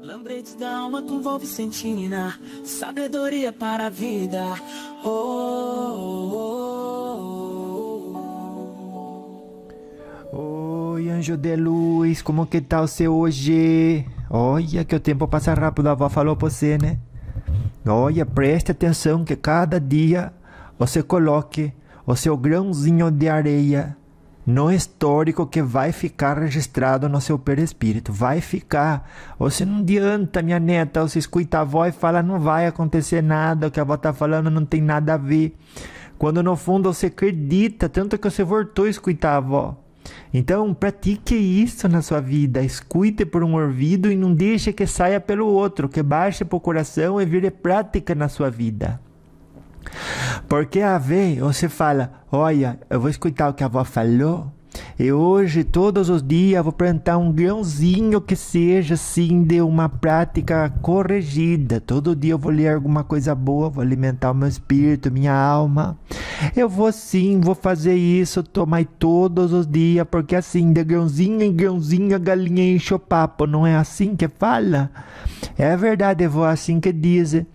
Lembretes da alma com Vó Vicentina, sabedoria para a vida. Oi, anjo de luz, como que tá você hoje? Olha que o tempo passa rápido, a avó falou pra você, né? Olha, preste atenção que cada dia você coloque o seu grãozinho de areia no histórico que vai ficar registrado no seu perispírito. Vai ficar. Você não adianta, minha neta, você escuta a avó e fala, não vai acontecer nada, o que a avó tá falando não tem nada a ver. Quando no fundo você acredita, tanto que você voltou a escutar a avó. Então, pratique isso na sua vida. Escute por um ouvido e não deixe que saia pelo outro, que baixe para o coração e vire prática na sua vida. Porque a vez você fala, olha, eu vou escutar o que a avó falou e hoje, todos os dias, eu vou plantar um grãozinho que seja assim de uma prática corrigida. Todo dia eu vou ler alguma coisa boa, vou alimentar o meu espírito, minha alma. Eu vou sim, vou fazer isso, tomar todos os dias, porque assim, de grãozinho em grãozinho a galinha enche o papo, não é assim que fala? É verdade, eu vou assim que dizem.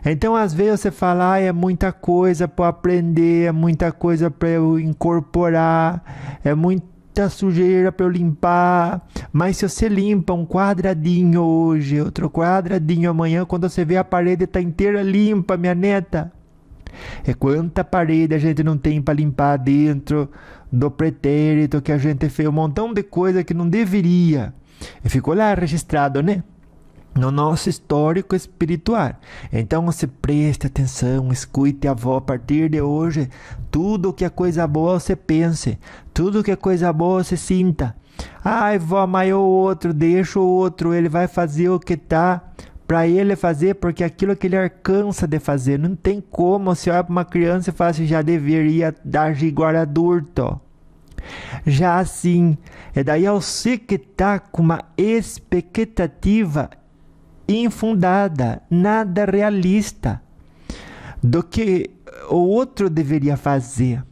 Então, às vezes você fala, é muita coisa para aprender, é muita coisa para eu incorporar, é muita sujeira para eu limpar. Mas se você limpa um quadradinho hoje, outro quadradinho amanhã, quando você vê a parede tá inteira limpa, minha neta. É quanta parede a gente não tem para limpar dentro do pretérito, que a gente fez um montão de coisa que não deveria. E ficou lá registrado, né? No nosso histórico espiritual. Então você preste atenção, escute a avó a partir de hoje. Tudo que é coisa boa você pense, tudo que é coisa boa você sinta. Ai, vó, mas o outro, deixa o outro, ele vai fazer o que tá para ele fazer, porque aquilo que ele alcança de fazer. Não tem como você olhar para uma criança e falar assim, já deveria agir igual adulto. Já assim, é daí você que tá com uma expectativa infundada, nada realista do que o outro deveria fazer.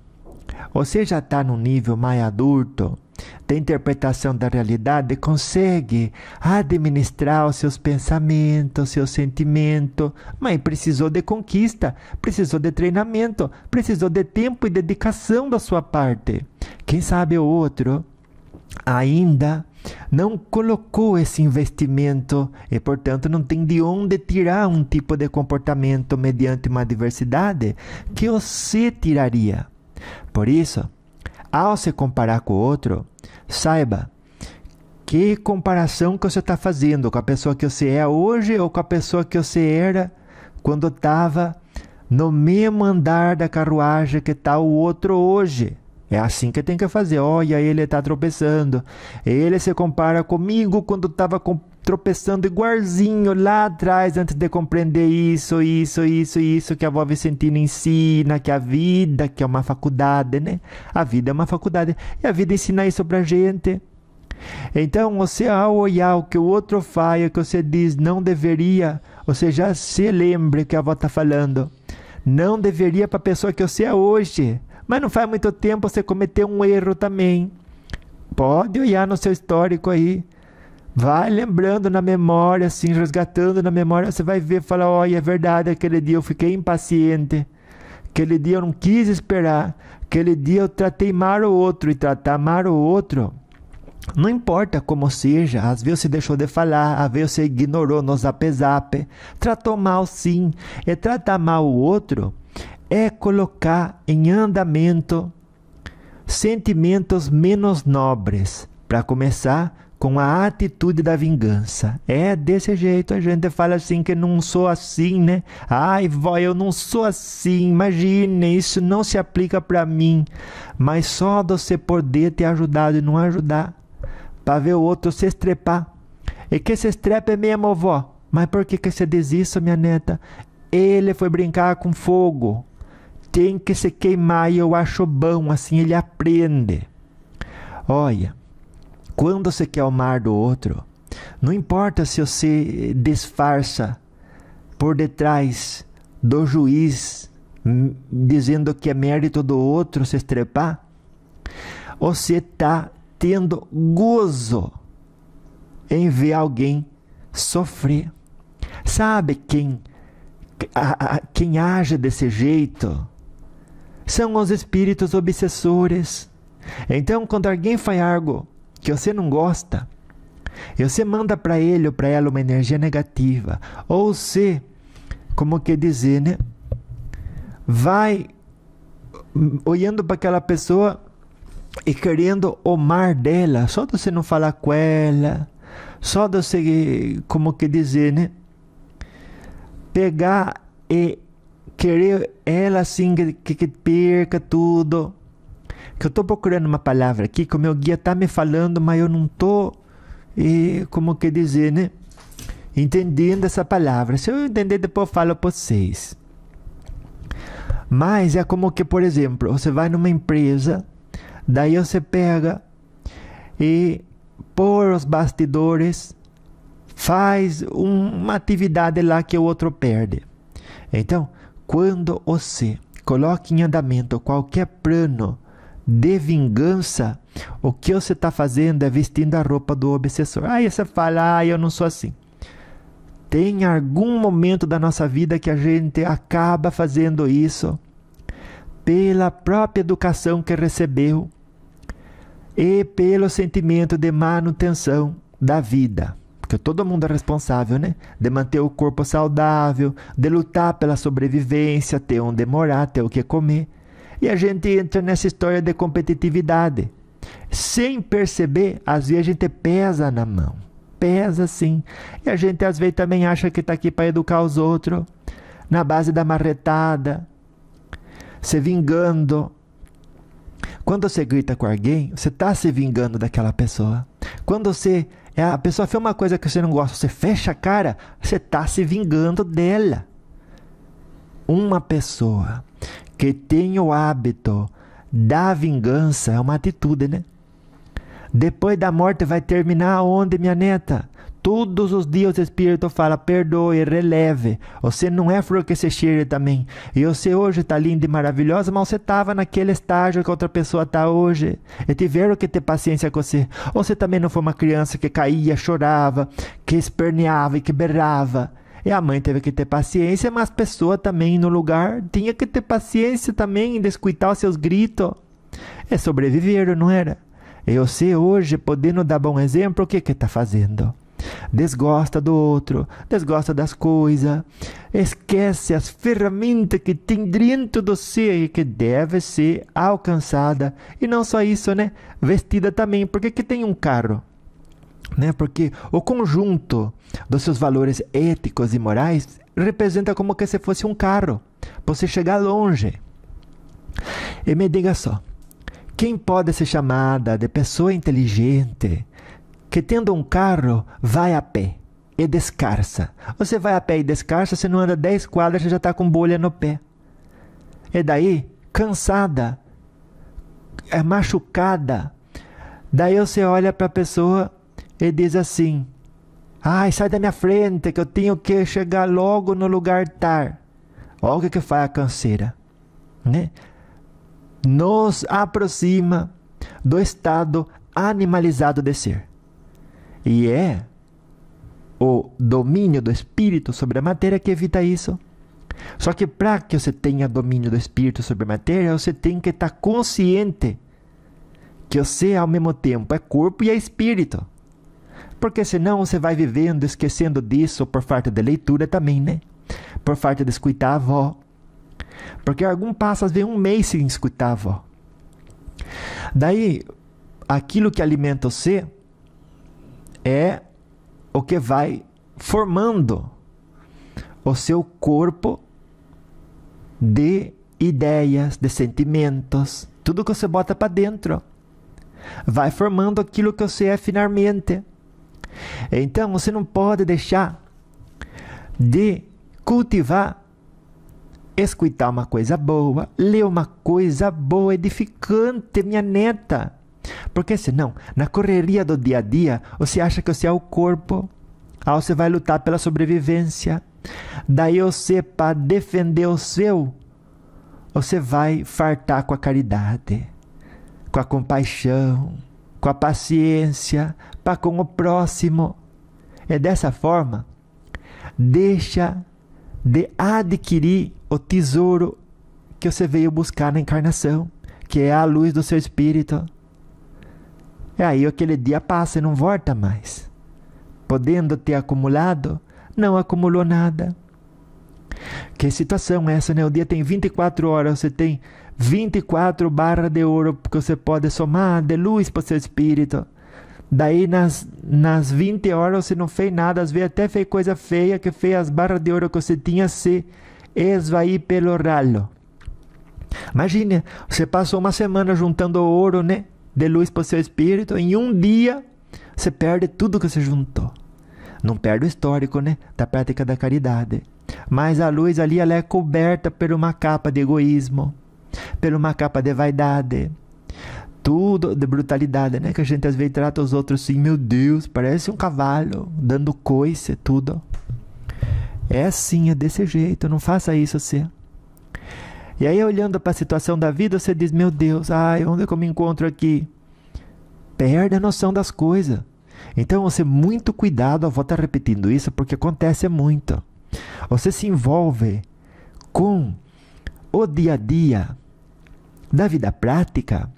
Você já está num nível mais adulto da interpretação da realidade, consegue administrar os seus pensamentos, os seus sentimentos, mas precisou de conquista, precisou de treinamento, precisou de tempo e dedicação da sua parte. Quem sabe o outro ainda não colocou esse investimento e, portanto, não tem de onde tirar um tipo de comportamento mediante uma diversidade que você tiraria. Por isso, ao se comparar com o outro, saiba que comparação que você está fazendo com a pessoa que você é hoje ou com a pessoa que você era quando estava no mesmo andar da carruagem que está o outro hoje. É assim que tem que fazer. Olha, ele está tropeçando. Ele se compara comigo quando estava tropeçando igualzinho lá atrás, antes de compreender isso que a vó Vicentina ensina, que a vida, que é uma faculdade, né? A vida é uma faculdade. E a vida ensina isso pra gente. Então, você ao olhar o que o outro faz, o que você diz não deveria, você já se lembre que a avó está falando. Não deveria para a pessoa que você é hoje. Mas não faz muito tempo você cometeu um erro também. Pode olhar no seu histórico aí. Vai lembrando na memória, assim, resgatando na memória. Você vai ver e falar, olha, é verdade, aquele dia eu fiquei impaciente. Aquele dia eu não quis esperar. Aquele dia eu tratei mal o outro. E tratar mal o outro, não importa como seja. Às vezes você deixou de falar, às vezes você ignorou no zap zap. Tratou mal sim. E tratar mal o outro é colocar em andamento sentimentos menos nobres. Para começar, com a atitude da vingança. É desse jeito, a gente fala assim que não sou assim, né? Ai, vó, eu não sou assim, imagine, isso não se aplica para mim. Mas só de você poder ter ajudado e não ajudar, para ver o outro se estrepar. E que se estrepe mesmo, vó. Mas por que você diz isso, minha neta? Ele foi brincar com fogo. Tem que se queimar e eu acho bom, assim ele aprende. Olha, quando você quer o mar do outro, não importa se você disfarça por detrás do juiz, dizendo que é mérito do outro se estrepar, você está tendo gozo em ver alguém sofrer. Sabe quem age desse jeito? São os espíritos obsessores. Então, quando alguém faz algo que você não gosta, e você manda para ele ou para ela uma energia negativa, ou você, como que dizer, né? Vai olhando para aquela pessoa e querendo o mal dela, só de você não falar com ela, só de você, como que dizer, né? Pegar e querer ela assim, que perca tudo. Que eu estou procurando uma palavra aqui, que o meu guia está me falando, mas eu não estou, como que dizer, né? Entendendo essa palavra. Se eu entender, depois eu falo para vocês. Mas é como que, por exemplo, você vai numa empresa, daí você pega e por os bastidores faz uma atividade lá que o outro perde. Então, quando você coloca em andamento qualquer plano de vingança, o que você está fazendo é vestindo a roupa do obsessor. Aí você fala, eu não sou assim. Tem algum momento da nossa vida que a gente acaba fazendo isso pela própria educação que recebeu e pelo sentimento de manutenção da vida. Porque todo mundo é responsável, né? De manter o corpo saudável, de lutar pela sobrevivência, ter onde morar, ter o que comer. E a gente entra nessa história de competitividade. Sem perceber, às vezes a gente pesa na mão. Pesa sim. E a gente às vezes também acha que está aqui para educar os outros. Na base da marretada. Se vingando. Quando você grita com alguém, você está se vingando daquela pessoa. Quando a pessoa fez uma coisa que você não gosta, você fecha a cara, você está se vingando dela. Uma pessoa que tem o hábito da vingança é uma atitude, né? Depois da morte vai terminar onde, minha neta? Todos os dias o Espírito fala, perdoe, releve. Você não é flor que se cheire também. E você hoje está linda e maravilhosa, mas você estava naquele estágio que outra pessoa está hoje. E tiveram que ter paciência com você. Ou você também não foi uma criança que caía, chorava, que esperneava e que berrava. E a mãe teve que ter paciência, mas a pessoa também no lugar tinha que ter paciência também em escutar os seus gritos. É sobreviver, não era? E você hoje, podendo dar bom exemplo, o que está fazendo? Desgosta do outro, desgosta das coisas, esquece as ferramentas que tem dentro de você e que deve ser alcançada. E não só isso, né? Vestida também. Por que tem um carro? Né? Porque o conjunto dos seus valores éticos e morais representa como que se fosse um carro, para você chegar longe. E me diga só, quem pode ser chamada de pessoa inteligente que tendo um carro vai a pé e descalça? Você vai a pé e descalça, você não anda 10 quadras, você já está com bolha no pé. E daí, cansada, machucada, daí você olha para a pessoa e diz assim, ai, sai da minha frente que eu tenho que chegar logo no lugar tal. Olha o que faz a canseira, né? Nos aproxima do estado animalizado de ser. E é o domínio do espírito sobre a matéria que evita isso. Só que para que você tenha domínio do espírito sobre a matéria, você tem que estar consciente que você ao mesmo tempo é corpo e é espírito. Porque senão você vai vivendo esquecendo disso por falta de leitura também, né? Por falta de escutar a avó. Porque algum passa às vezes um mês sem escutar a avó. Daí, aquilo que alimenta você é o que vai formando o seu corpo de ideias, de sentimentos, tudo que você bota para dentro. Vai formando aquilo que você é finalmente. Então, você não pode deixar de cultivar, escutar uma coisa boa, ler uma coisa boa, edificante, minha neta. Porque senão, na correria do dia a dia, você acha que você é o corpo. Aí você vai lutar pela sobrevivência. Daí você, para defender o seu, você vai fartar com a caridade, com a compaixão, com a paciência, para com o próximo. E dessa forma, deixa de adquirir o tesouro que você veio buscar na encarnação, que é a luz do seu espírito. E aí aquele dia passa e não volta mais. Podendo ter acumulado, não acumulou nada. Que situação é essa, né? O dia tem 24 horas, você tem 24 barras de ouro que você pode somar de luz para o seu espírito. Daí nas 20 horas você não fez nada, às vezes até fez coisa feia, que fez as barras de ouro que você tinha se esvair pelo ralo. Imagine, você passou uma semana juntando ouro, né, de luz para o seu espírito, em um dia você perde tudo que você juntou. Não perde o histórico, né, da prática da caridade. Mas a luz ali, ela é coberta por uma capa de egoísmo, por uma capa de vaidade, tudo de brutalidade, né? Que a gente às vezes trata os outros assim, meu Deus, parece um cavalo, dando coice, tudo. É assim, é desse jeito, não faça isso você. E aí, olhando para a situação da vida, você diz, meu Deus, onde é que eu me encontro aqui? Perde a noção das coisas. Então, você, muito cuidado, eu vou estar repetindo isso, porque acontece muito. Você se envolve com o dia a dia da vida prática,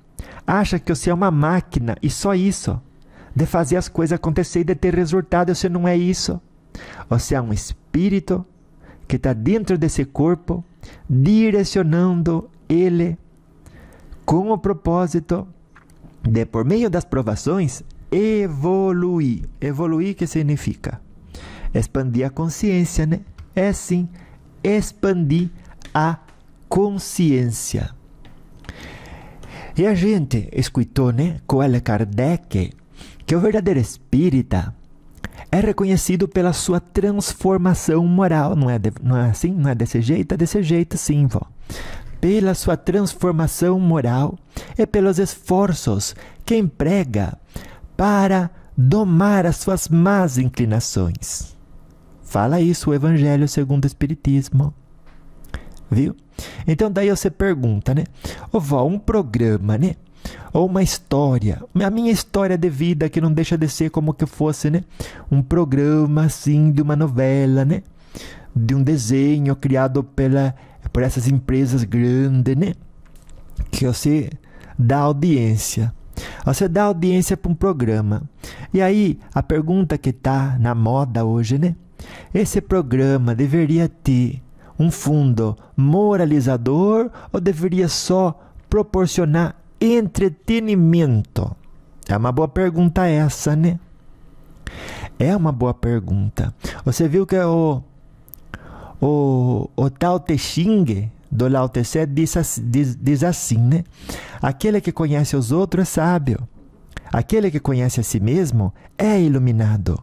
acha que você é uma máquina e só isso, de fazer as coisas acontecer e de ter resultado. Você não é isso. Você é um espírito que está dentro desse corpo, direcionando ele com o propósito de, por meio das provações, evoluir. Evoluir, que significa? Expandir a consciência, né? É sim, expandir a consciência. E a gente escutou, né, com Allan Kardec, que o verdadeiro espírita é reconhecido pela sua transformação moral. Não é assim? Não é desse jeito? É desse jeito sim, vó. Pela sua transformação moral e pelos esforços que emprega para domar as suas más inclinações. Fala isso o Evangelho segundo o Espiritismo. Viu? Então daí você pergunta, né? Ô vó, um programa, né? Ou uma história. A minha história de vida, que não deixa de ser como que fosse, né? Um programa, assim, de uma novela, né? De um desenho criado por essas empresas grandes, né? Que você dá audiência. Você dá audiência para um programa. E aí, a pergunta que está na moda hoje, né? Esse programa deveria ter um fundo moralizador ou deveria só proporcionar entretenimento? É uma boa pergunta essa, né? É uma boa pergunta. Você viu que o Tao Te Ching do Lao Tse diz assim, né? Aquele que conhece os outros é sábio. Aquele que conhece a si mesmo é iluminado.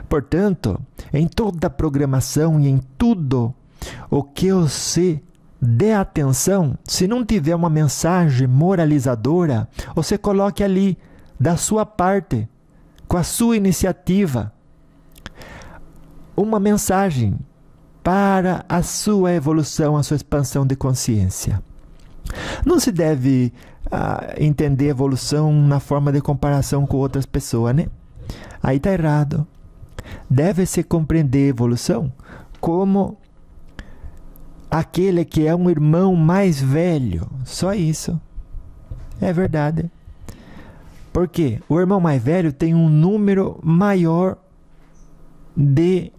Portanto, em toda a programação e em tudo o que você dê atenção, se não tiver uma mensagem moralizadora, você coloque ali da sua parte, com a sua iniciativa, uma mensagem para a sua evolução, a sua expansão de consciência. Não se deve entender evolução na forma de comparação com outras pessoas, né? Aí está errado. Deve-se compreender evolução como aquele que é um irmão mais velho. Só isso. É verdade. Porque o irmão mais velho tem um número maior de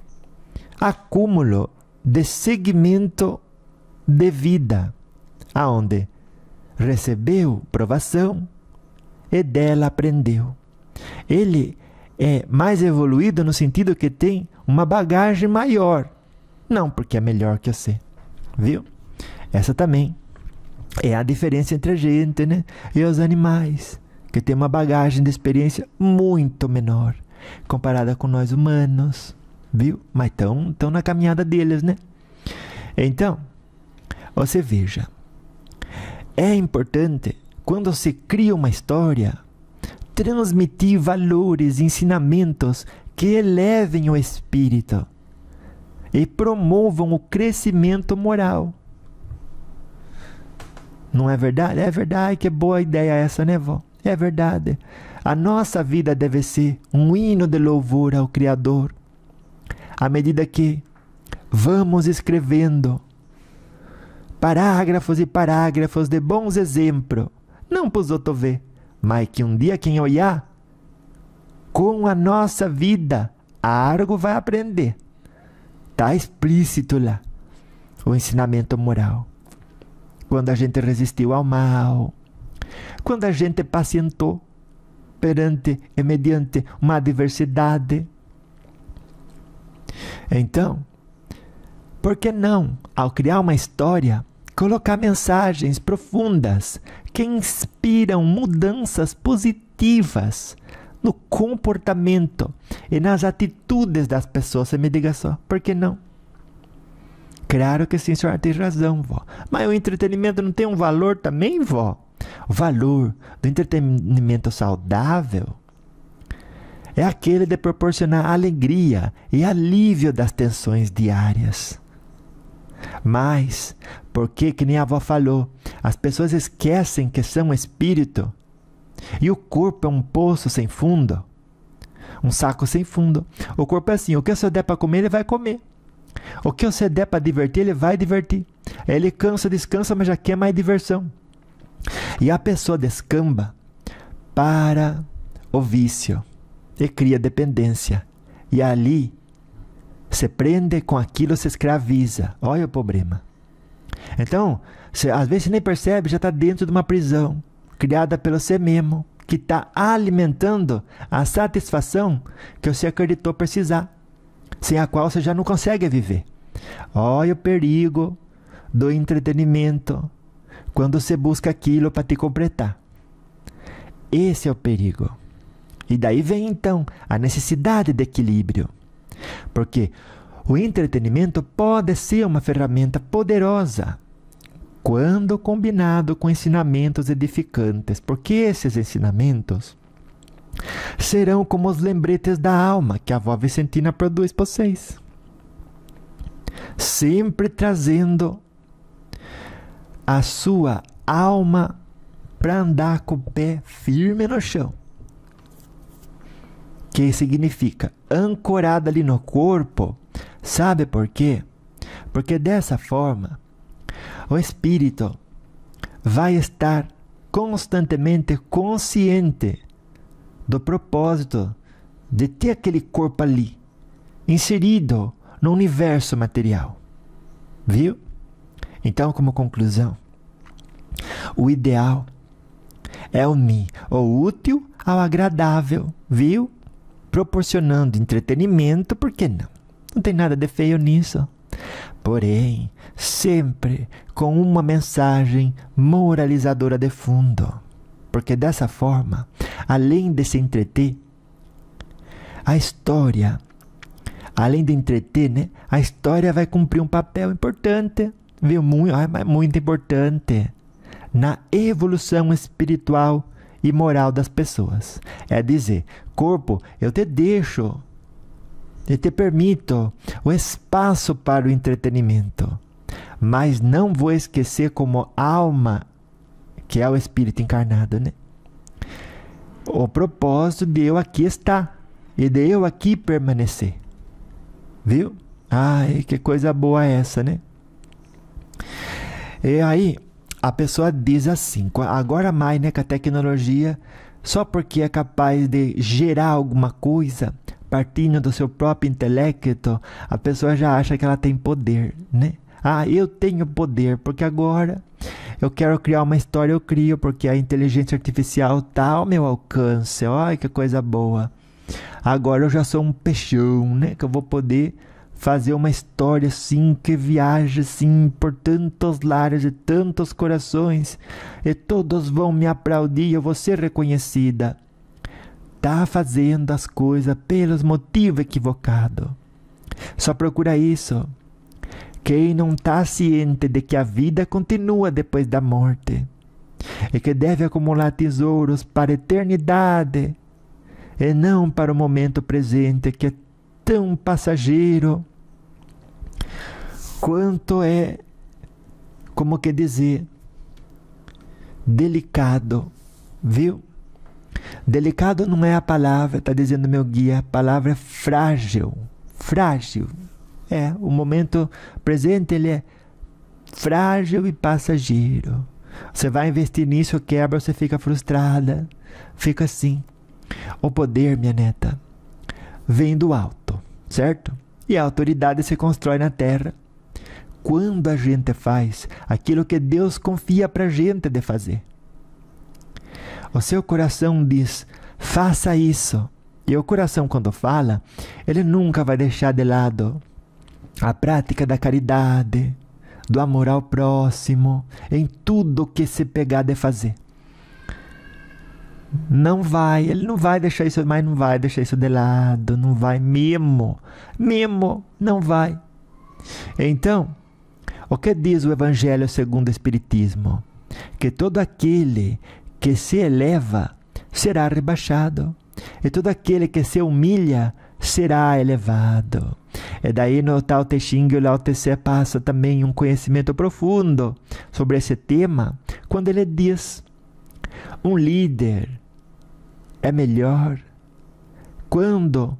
acúmulo, de segmento de vida, aonde recebeu provação e dela aprendeu. Ele é mais evoluído no sentido que tem uma bagagem maior. Não porque é melhor que você. Viu? Essa também é a diferença entre a gente, né? E os animais, que tem uma bagagem de experiência muito menor comparada com nós humanos. Viu? Mas estão na caminhada deles, né? Então, você veja. É importante, quando se cria uma história, transmitir valores, ensinamentos que elevem o espírito e promovam o crescimento moral. Não é verdade? É verdade, que boa ideia essa, né, vó? É verdade. A nossa vida deve ser um hino de louvor ao Criador. À medida que vamos escrevendo parágrafos e parágrafos de bons exemplos, não para os outros ver, mas que um dia quem olhar, com a nossa vida, algo vai aprender. Está explícito lá o ensinamento moral. Quando a gente resistiu ao mal, quando a gente pacientou perante e mediante uma adversidade. Então, por que não, ao criar uma história, colocar mensagens profundas que inspiram mudanças positivas no comportamento e nas atitudes das pessoas? Você me diga só, por que não? Claro que sim, a senhora tem razão, vó. Mas o entretenimento não tem um valor também, vó? O valor do entretenimento saudável é aquele de proporcionar alegria e alívio das tensões diárias. Mas, porque, que nem a avó falou, as pessoas esquecem que são espírito e o corpo é um poço sem fundo, um saco sem fundo. O corpo é assim, o que você der para comer, ele vai comer. O que você der para divertir, ele vai divertir. Ele cansa, descansa, mas já quer mais diversão. E a pessoa descamba para o vício e cria dependência. E ali se prende com aquilo, se escraviza. Olha o problema. Então, às vezes você nem percebe, já está dentro de uma prisão criada pelo você mesmo, que está alimentando a satisfação que você acreditou precisar, sem a qual você já não consegue viver. Olha o perigo do entretenimento quando você busca aquilo para te completar. Esse é o perigo. E daí vem então a necessidade de equilíbrio. Porque o entretenimento pode ser uma ferramenta poderosa quando combinado com ensinamentos edificantes. Porque esses ensinamentos serão como os lembretes da alma que a avó Vicentina produz para vocês. Sempre trazendo a sua alma para andar com o pé firme no chão. Que significa ancorada ali no corpo. Sabe por quê? Porque dessa forma o espírito vai estar constantemente consciente do propósito de ter aquele corpo ali, inserido no universo material. Viu? Então, como conclusão, o ideal é unir o útil ao agradável, viu? Proporcionando entretenimento, por que não? Não tem nada de feio nisso. Porém, sempre com uma mensagem moralizadora de fundo. Porque dessa forma, além de se entreter, a história, além de entreter, né? A história vai cumprir um papel importante, viu? Muito importante na evolução espiritual e moral das pessoas. É dizer, corpo, eu te deixo, eu te permito o espaço para o entretenimento, mas não vou esquecer como alma, que é o espírito encarnado, né? O propósito de eu aqui estar e de eu aqui permanecer. Viu? Ai, que coisa boa essa, né? E aí, a pessoa diz assim, agora mais, né, com a tecnologia, só porque é capaz de gerar alguma coisa, partindo do seu próprio intelecto, a pessoa já acha que ela tem poder, né? Ah, eu tenho poder, porque agora eu quero criar uma história, eu crio, porque a inteligência artificial está ao meu alcance. Olha que coisa boa. Agora eu já sou um peixão, né? Que eu vou poder fazer uma história assim, que viaja assim por tantos lares e tantos corações, e todos vão me aplaudir e eu vou ser reconhecida. Tá fazendo as coisas pelos motivos equivocados. Só procura isso. Quem não está ciente de que a vida continua depois da morte e que deve acumular tesouros para a eternidade e não para o momento presente, que é tão passageiro quanto é, como que dizer, delicado, viu? Delicado não é a palavra, está dizendo meu guia, a palavra é frágil. Frágil. O momento presente ele é frágil e passageiro. Você vai investir nisso, quebra, você fica frustrada. Fica assim. O poder, minha neta, vem do alto, certo? E a autoridade se constrói na terra quando a gente faz aquilo que Deus confia pra gente de fazer. O seu coração diz, faça isso. E o coração, quando fala, ele nunca vai deixar de lado a prática da caridade, do amor ao próximo, em tudo que se pegar de fazer. Ele não vai deixar isso, mas não vai deixar isso de lado, não vai mesmo, não vai. Então, o que diz o Evangelho segundo o Espiritismo? Que todo aquele que se eleva será rebaixado, e todo aquele que se humilha será elevado. E daí no Tao Te Ching, o Lao Tse passa também um conhecimento profundo sobre esse tema, quando ele diz, um líder é melhor quando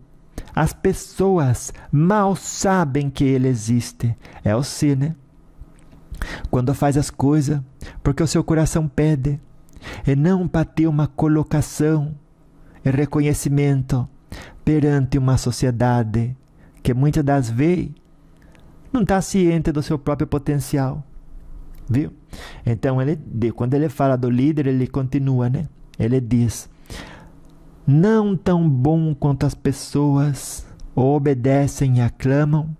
as pessoas mal sabem que ele existe. É o si, né? Quando faz as coisas porque o seu coração pede, e não para ter uma colocação e reconhecimento perante uma sociedade que muitas das vezes não está ciente do seu próprio potencial. Viu? Então, quando ele fala do líder, ele continua, né? Ele diz, não tão bom quanto as pessoas o obedecem e aclamam,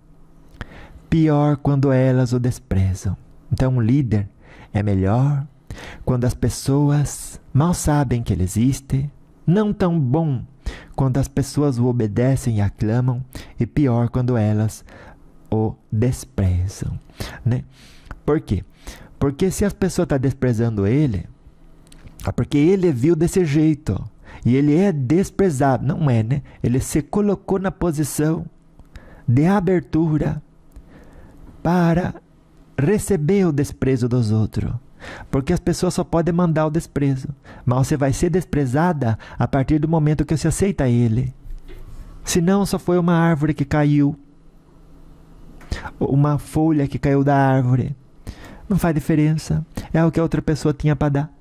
pior quando elas o desprezam. Então, um líder é melhor quando as pessoas mal sabem que ele existe, não tão bom quando as pessoas o obedecem e aclamam, e pior quando elas o desprezam, né? Por quê? Porque se as pessoas estão desprezando ele, é porque ele viu desse jeito, e ele é desprezado. Não é, né? Ele se colocou na posição de abertura para receber o desprezo dos outros. Porque as pessoas só podem mandar o desprezo, mas você vai ser desprezada a partir do momento que você aceita ele. Senão só foi uma árvore que caiu, uma folha que caiu da árvore. Não faz diferença. É o que a outra pessoa tinha para dar.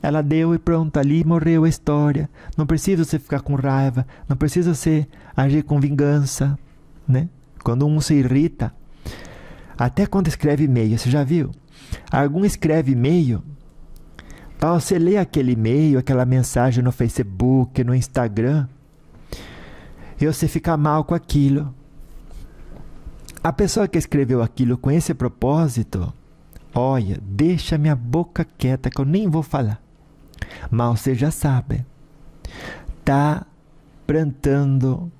Ela deu e pronto, ali morreu a história. Não precisa você ficar com raiva, não precisa você agir com vingança, né? Quando um se irrita, até quando escreve e-mail, você já viu? Algum escreve e-mail, para você ler aquele e-mail, aquela mensagem no Facebook, no Instagram, e você fica mal com aquilo. A pessoa que escreveu aquilo com esse propósito, olha, deixa minha boca quieta que eu nem vou falar. Mas você já sabe, está plantando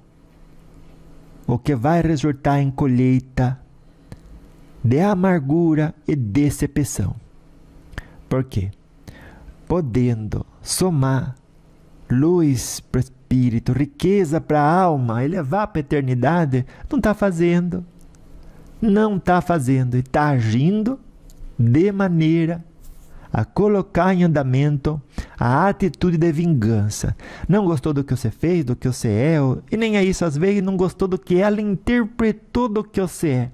o que vai resultar em colheita de amargura e decepção. Por quê? Podendo somar luz para o espírito, riqueza para a alma, elevar para a eternidade, não está fazendo. Não está fazendo e está agindo de maneira a colocar em andamento a atitude de vingança. Não gostou do que você fez, do que você é, e nem é isso, às vezes não gostou do que ela interpretou do que você é.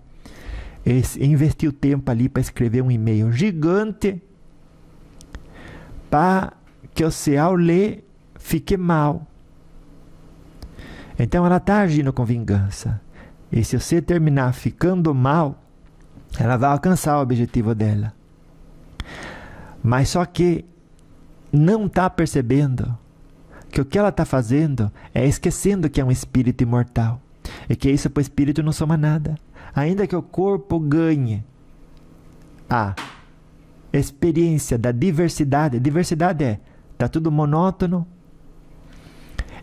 Investiu tempo ali para escrever um e-mail gigante para que você, ao ler, fique mal. Então ela está agindo com vingança. E se você terminar ficando mal, ela vai alcançar o objetivo dela. Mas só que não está percebendo que o que ela está fazendo é esquecendo que é um espírito imortal. E que isso para o espírito não soma nada. Ainda que o corpo ganhe a experiência da diversidade. Diversidade está tudo monótono.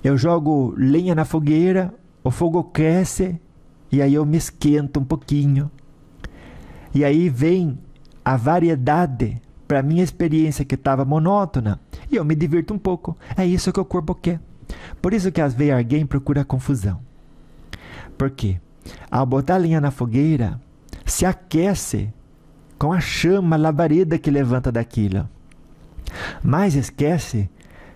Eu jogo lenha na fogueira, o fogo cresce, e aí eu me esquento um pouquinho. E aí vem a variedade para a minha experiência que estava monótona, e eu me divirto um pouco. É isso que o corpo quer. Por isso que às vezes alguém procura confusão. Por quê? Ao botar a lenha na fogueira, se aquece com a chama, a labareda que levanta daquilo. Mas esquece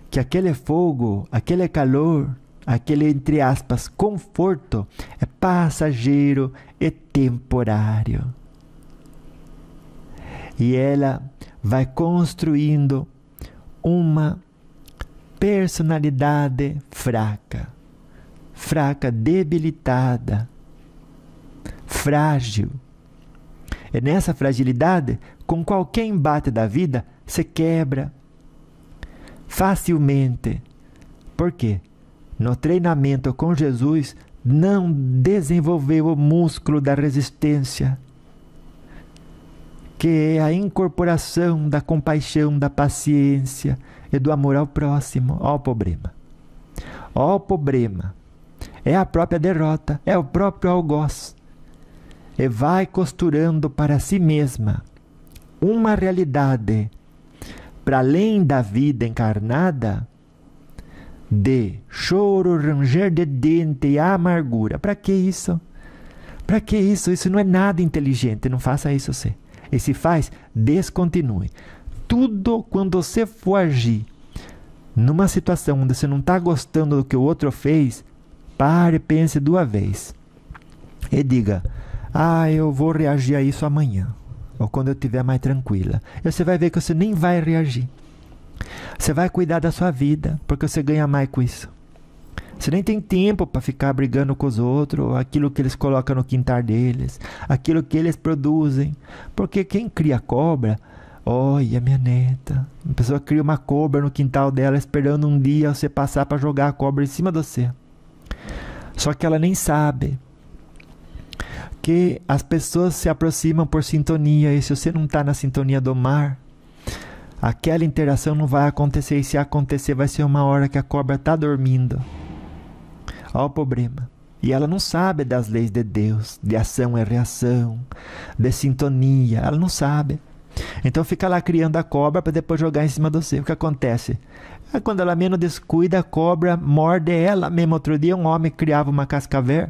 que aquele fogo, aquele calor, aquele, entre aspas, conforto é passageiro e temporário. E ela vai construindo uma personalidade fraca, debilitada, frágil. E nessa fragilidade, com qualquer embate da vida, se quebra facilmente. Por quê? No treinamento com Jesus, não desenvolveu o músculo da resistência, que é a incorporação da compaixão, da paciência e do amor ao próximo. Ó o problema. Ó o problema. É a própria derrota, é o próprio algoz. E vai costurando para si mesma uma realidade para além da vida encarnada de choro, ranger de dente e amargura. Para que isso? Para que isso? Isso não é nada inteligente. Não faça isso você. E se faz, descontinue. Tudo quando você for agir numa situação onde você não está gostando do que o outro fez, pare, pense 2 vezes. E diga: eu vou reagir a isso amanhã. Ou quando eu estiver mais tranquila. E você vai ver que você nem vai reagir. Você vai cuidar da sua vida, porque você ganha mais com isso. Você nem tem tempo para ficar brigando com os outros, aquilo que eles colocam no quintal deles, aquilo que eles produzem. Porque quem cria cobra, olha minha neta, a pessoa cria uma cobra no quintal dela, esperando um dia você passar para jogar a cobra em cima de você. Só que ela nem sabe que as pessoas se aproximam por sintonia, e se você não está na sintonia do mar, aquela interação não vai acontecer, e se acontecer vai ser uma hora que a cobra está dormindo. Olha o problema. E ela não sabe das leis de Deus, de ação e reação, de sintonia, ela não sabe. Então fica lá criando a cobra para depois jogar em cima de você. O que acontece? Quando ela menos descuida, a cobra morde ela mesmo. Outro dia um homem criava uma cascavel.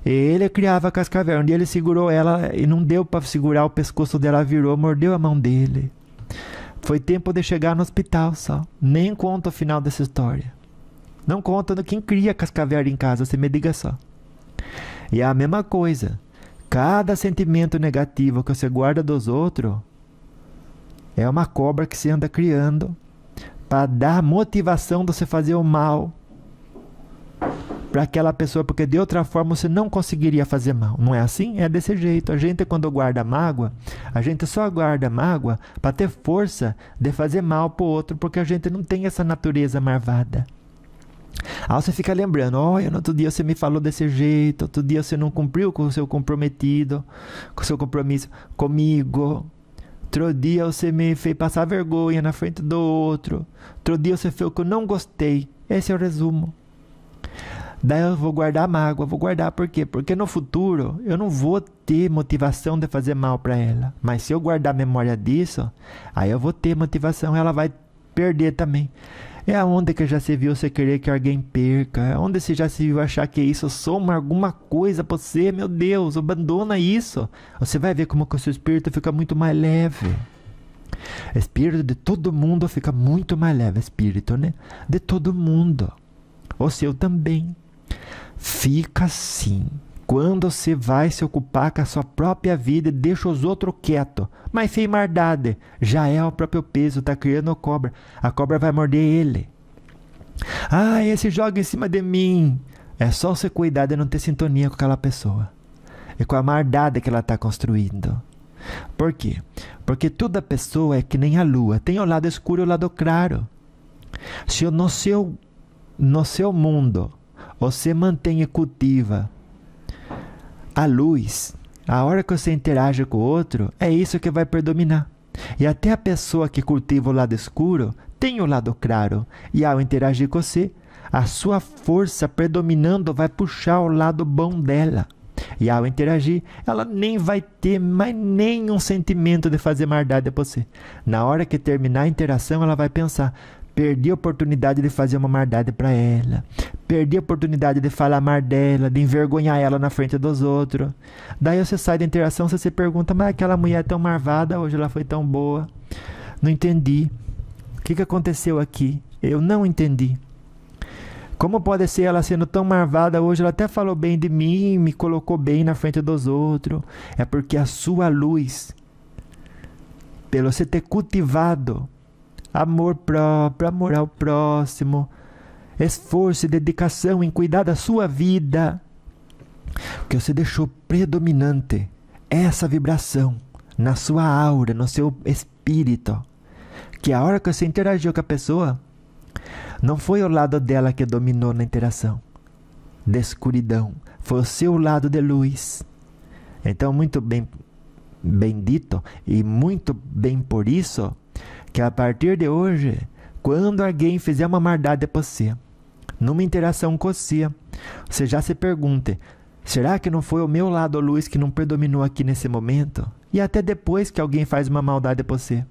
Ele criava a cascavel. Um dia ele segurou ela e não deu para segurar o pescoço dela, virou, mordeu a mão dele. Foi tempo de chegar no hospital só. Nem conta o final dessa história. Não conta quem cria cascavel em casa, você me diga só. E é a mesma coisa. Cada sentimento negativo que você guarda dos outros é uma cobra que você anda criando para dar motivação de você fazer o mal para aquela pessoa, porque de outra forma você não conseguiria fazer mal. Não é assim? É desse jeito. A gente, quando guarda mágoa, a gente só guarda mágoa para ter força de fazer mal para o outro, porque a gente não tem essa natureza marvada. Aí você fica lembrando: olha, no outro dia você me falou desse jeito, outro dia você não cumpriu com o seu comprometido, com o seu compromisso comigo. Outro dia você me fez passar vergonha na frente do outro. Outro dia você fez o que eu não gostei. Esse é o resumo. Daí eu vou guardar mágoa. Vou guardar por quê? Porque no futuro eu não vou ter motivação de fazer mal para ela. Mas se eu guardar memória disso, aí eu vou ter motivação. Ela vai perder também. É aonde que já se viu você querer que alguém perca? É onde você já se viu achar que isso soma alguma coisa pra você? Meu Deus, abandona isso. Você vai ver como que o seu espírito fica muito mais leve. O espírito de todo mundo fica muito mais leve. Espírito, né? De todo mundo. O seu também. Fica assim. Quando você vai se ocupar com a sua própria vida e deixa os outros quietos. Mas fez maldade. Já é o próprio peso. Está criando cobra. A cobra vai morder ele. Esse joga em cima de mim. É só você cuidar de não ter sintonia com aquela pessoa. E com a maldade que ela está construindo. Por quê? Porque toda pessoa é que nem a lua. Tem o lado escuro e o lado claro. Se no seu mundo você mantém e cultiva a luz, a hora que você interage com o outro, é isso que vai predominar. E até a pessoa que cultiva o lado escuro tem o lado claro. E ao interagir com você, a sua força predominando vai puxar o lado bom dela. E ao interagir, ela nem vai ter mais nenhum sentimento de fazer maldade a você. Na hora que terminar a interação, ela vai pensar: perdi a oportunidade de fazer uma maldade para ela. Perdi a oportunidade de falar mal dela, de envergonhar ela na frente dos outros. Daí você sai da interação, você se pergunta: mas aquela mulher é tão marvada, hoje ela foi tão boa. Não entendi. O que aconteceu aqui? Eu não entendi. Como pode ser ela sendo tão marvada hoje? Ela até falou bem de mim, me colocou bem na frente dos outros. É porque a sua luz, pelo você ter cultivado amor próprio, amor ao próximo, esforço e dedicação em cuidar da sua vida, que você deixou predominante essa vibração na sua aura, no seu espírito, que a hora que você interagiu com a pessoa, não foi o lado dela que dominou na interação, de escuridão, foi o seu lado de luz. Então, muito bem dito, e muito bem por isso, que a partir de hoje, quando alguém fizer uma maldade para você, numa interação com você já se pergunte, será que não foi o meu lado luz que não predominou aqui nesse momento? E até depois que alguém faz uma maldade para você,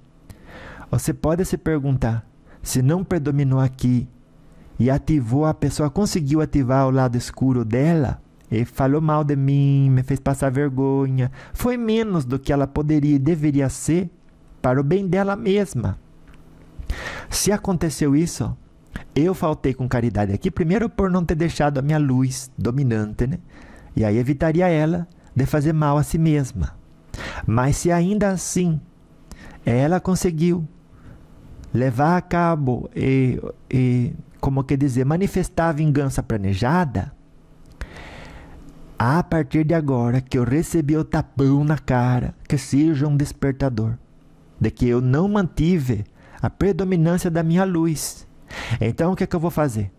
você pode se perguntar, se não predominou aqui e ativou, a pessoa conseguiu ativar o lado escuro dela, e falou mal de mim, me fez passar vergonha, foi menos do que ela poderia e deveria ser para o bem dela mesma. Se aconteceu isso, eu faltei com caridade aqui, primeiro por não ter deixado a minha luz dominante, né? E aí evitaria ela de fazer mal a si mesma. Mas se ainda assim ela conseguiu levar a cabo e como que dizer, manifestar a vingança planejada, a partir de agora que eu recebi o tapão na cara, que seja um despertador de que eu não mantive a predominância da minha luz. Então o que é que eu vou fazer?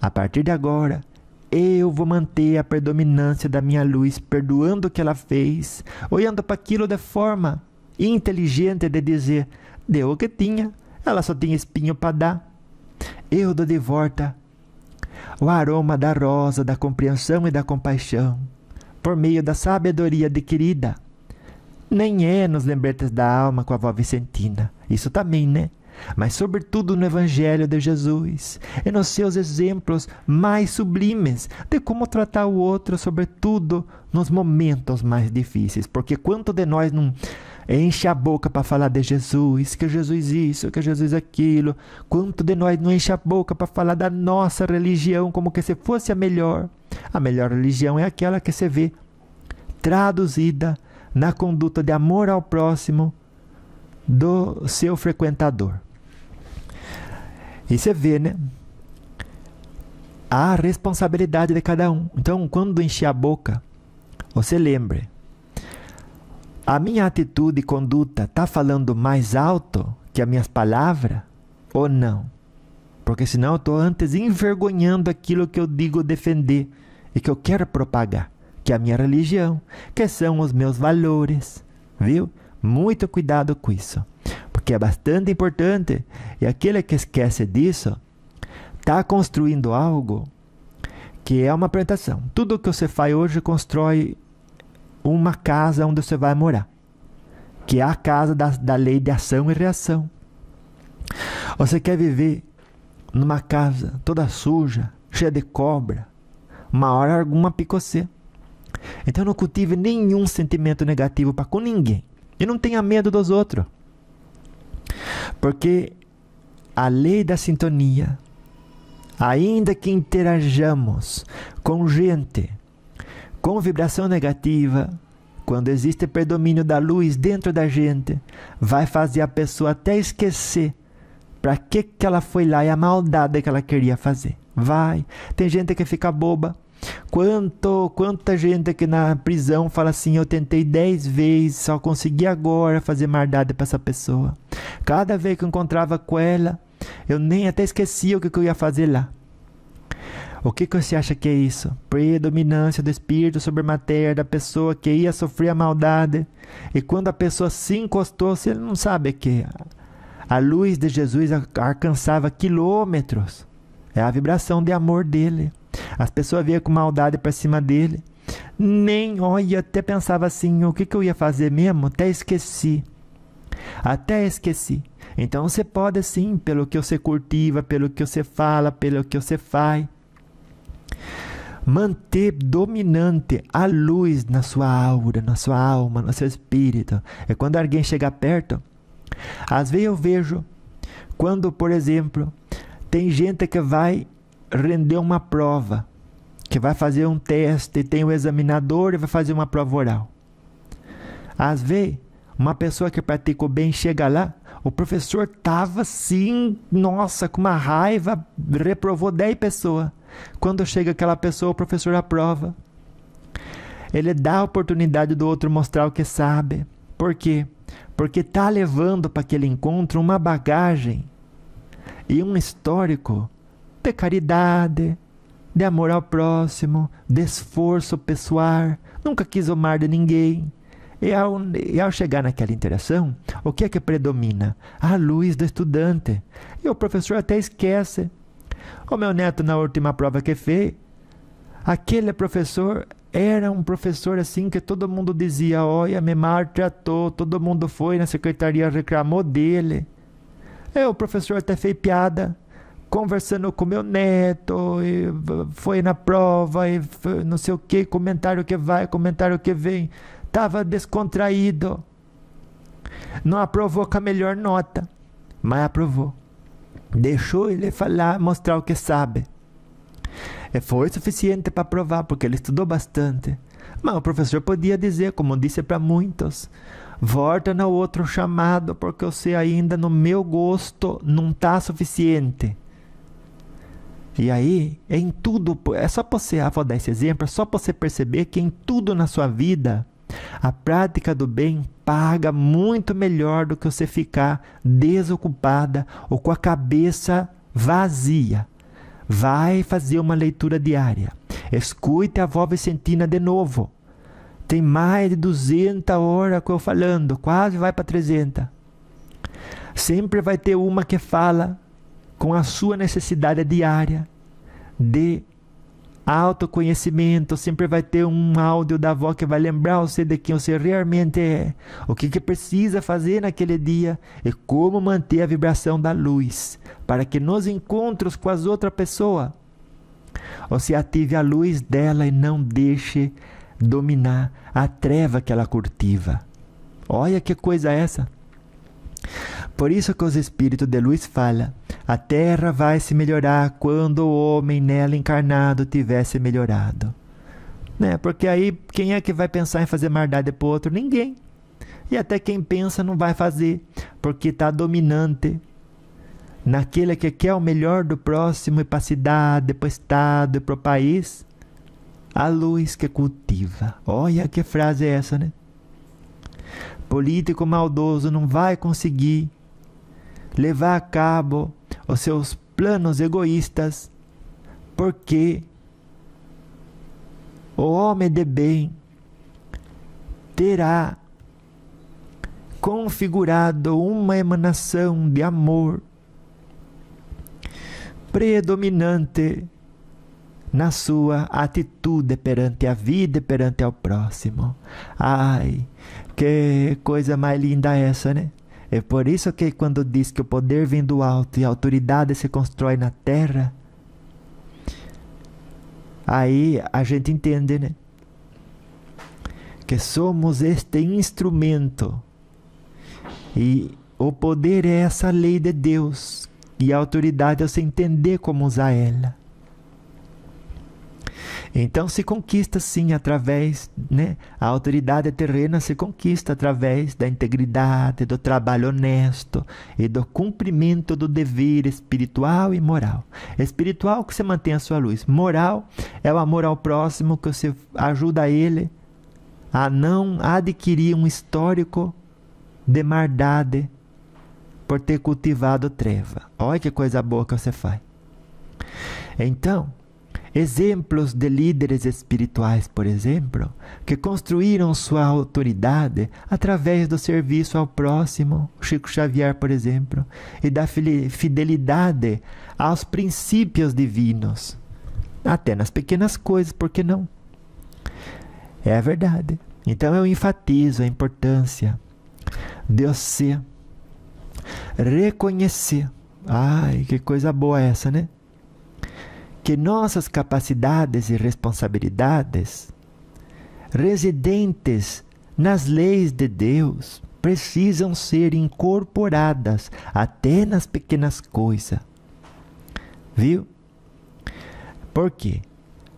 A partir de agora, eu vou manter a predominância da minha luz, perdoando o que ela fez, olhando para aquilo de forma inteligente de dizer, deu o que tinha, ela só tinha espinho para dar. Eu dou de volta o aroma da rosa, da compreensão e da compaixão, por meio da sabedoria adquirida. Nem é nos lembretes da alma com a avó Vicentina, isso também, né? Mas sobretudo no Evangelho de Jesus e nos seus exemplos mais sublimes de como tratar o outro, sobretudo nos momentos mais difíceis. Porque quanto de nós não enche a boca para falar de Jesus, que Jesus isso, que Jesus aquilo, quanto de nós não enche a boca para falar da nossa religião como que se fosse a melhor. A melhor religião é aquela que se vê traduzida na conduta de amor ao próximo do seu frequentador. E você vê, né? A responsabilidade de cada um. Então, quando encher a boca, você lembre, a minha atitude e conduta está falando mais alto que as minhas palavras ou não? Porque senão eu estou antes envergonhando aquilo que eu digo defender e que eu quero propagar, que é a minha religião, que são os meus valores, viu? Muito cuidado com isso, porque é bastante importante, e aquele que esquece disso está construindo algo que é uma plantação. Tudo que você faz hoje constrói uma casa onde você vai morar, que é a casa da lei de ação e reação. Você quer viver numa casa toda suja, cheia de cobra, uma hora alguma pica você. Então não cultive nenhum sentimento negativo para com ninguém. E não tenha medo dos outros. Porque a lei da sintonia, ainda que interajamos com gente com vibração negativa, quando existe predomínio da luz dentro da gente, vai fazer a pessoa até esquecer para que ela foi lá e a maldade que ela queria fazer. Vai. Tem gente que fica boba. Quanta gente aqui na prisão fala assim, eu tentei 10 vezes, só consegui agora fazer maldade para essa pessoa. Cada vez que eu encontrava com ela, eu nem até esquecia o que eu ia fazer lá. O que você acha que é isso? Predominância do espírito sobre a matéria da pessoa que ia sofrer a maldade. E quando a pessoa se encostou, você não sabe que a luz de Jesus alcançava quilômetros. É a vibração de amor dele. As pessoas vinham com maldade para cima dele. Nem, olha, até pensava assim, o que eu ia fazer mesmo? Até esqueci. Então você pode sim, pelo que você cultiva, pelo que você fala, pelo que você faz, manter dominante a luz na sua aura, na sua alma, no seu espírito. É quando alguém chega perto, às vezes eu vejo, quando, por exemplo, Tem gente que vai render uma prova, que vai fazer um teste, tem o examinador e vai fazer uma prova oral. Às vezes, uma pessoa que praticou bem chega lá, o professor estava assim, nossa, com uma raiva, reprovou 10 pessoas. Quando chega aquela pessoa, o professor aprova. Ele dá a oportunidade do outro mostrar o que sabe. Por quê? Porque está levando para aquele encontro uma bagagem e um histórico de caridade, de amor ao próximo, de esforço pessoal, nunca quis o mal de ninguém. E ao chegar naquela interação, o que é que predomina? A luz do estudante. E o professor até esquece. O meu neto, na última prova que fez, aquele professor era um professor assim que todo mundo dizia, olha, me maltratou, todo mundo foi na secretaria, reclamou dele. E o professor até fez piada, conversando com meu neto, e foi na prova, e foi não sei o que, comentário que vai, comentário que vem. Estava descontraído. Não aprovou com a melhor nota, mas aprovou. Deixou ele falar, mostrar o que sabe. E foi suficiente para aprovar, porque ele estudou bastante. Mas o professor podia dizer, como disse para muitos, volta no outro chamado, porque você ainda no meu gosto não está suficiente. E aí, em tudo, é só você, vou dar esse exemplo, é só você perceber que em tudo na sua vida, a prática do bem paga muito melhor do que você ficar desocupada ou com a cabeça vazia. Vai fazer uma leitura diária. Escute a avó Vicentina de novo. Tem mais de 200 horas que eu falando, quase vai para 300. Sempre vai ter uma que fala com a sua necessidade diária de autoconhecimento. Sempre vai ter um áudio da avó que vai lembrar você de quem você realmente é, o que precisa fazer naquele dia e como manter a vibração da luz, para que nos encontros com as outras pessoas você ative a luz dela e não deixe dominar a treva que ela cultiva. Olha que coisa é essa! Por isso que os espíritos de luz falam, a terra vai se melhorar quando o homem nela encarnado tivesse melhorado. Né? Porque aí quem é que vai pensar em fazer maldade para o outro? Ninguém. E até quem pensa não vai fazer, porque está dominante naquele que quer o melhor do próximo e para a cidade, para o estado e para o país, a luz que cultiva. Olha que frase é essa, né? Político maldoso não vai conseguir levar a cabo os seus planos egoístas, porque o homem de bem terá configurado uma emanação de amor predominante na sua atitude perante a vida e perante ao próximo. Ai, que coisa mais linda essa, né? É por isso que quando diz que o poder vem do alto e a autoridade se constrói na terra, aí a gente entende, né? Que somos este instrumento e o poder é essa lei de Deus e a autoridade é você entender como usar ela. Então se conquista sim através, né? A autoridade terrena se conquista através da integridade, do trabalho honesto e do cumprimento do dever espiritual e moral. Espiritual que você mantém a sua luz. Moral é o amor ao próximo, que você ajuda ele a não adquirir um histórico de maldade por ter cultivado treva. Olha que coisa boa que você faz. Então, exemplos de líderes espirituais, por exemplo, que construíram sua autoridade através do serviço ao próximo, Chico Xavier, por exemplo, e da fidelidade aos princípios divinos, até nas pequenas coisas, por que não? É a verdade. Então eu enfatizo a importância de você reconhecer, ai, que coisa boa essa, né? Que nossas capacidades e responsabilidades, residentes nas leis de Deus, precisam ser incorporadas até nas pequenas coisas. Viu? Por quê?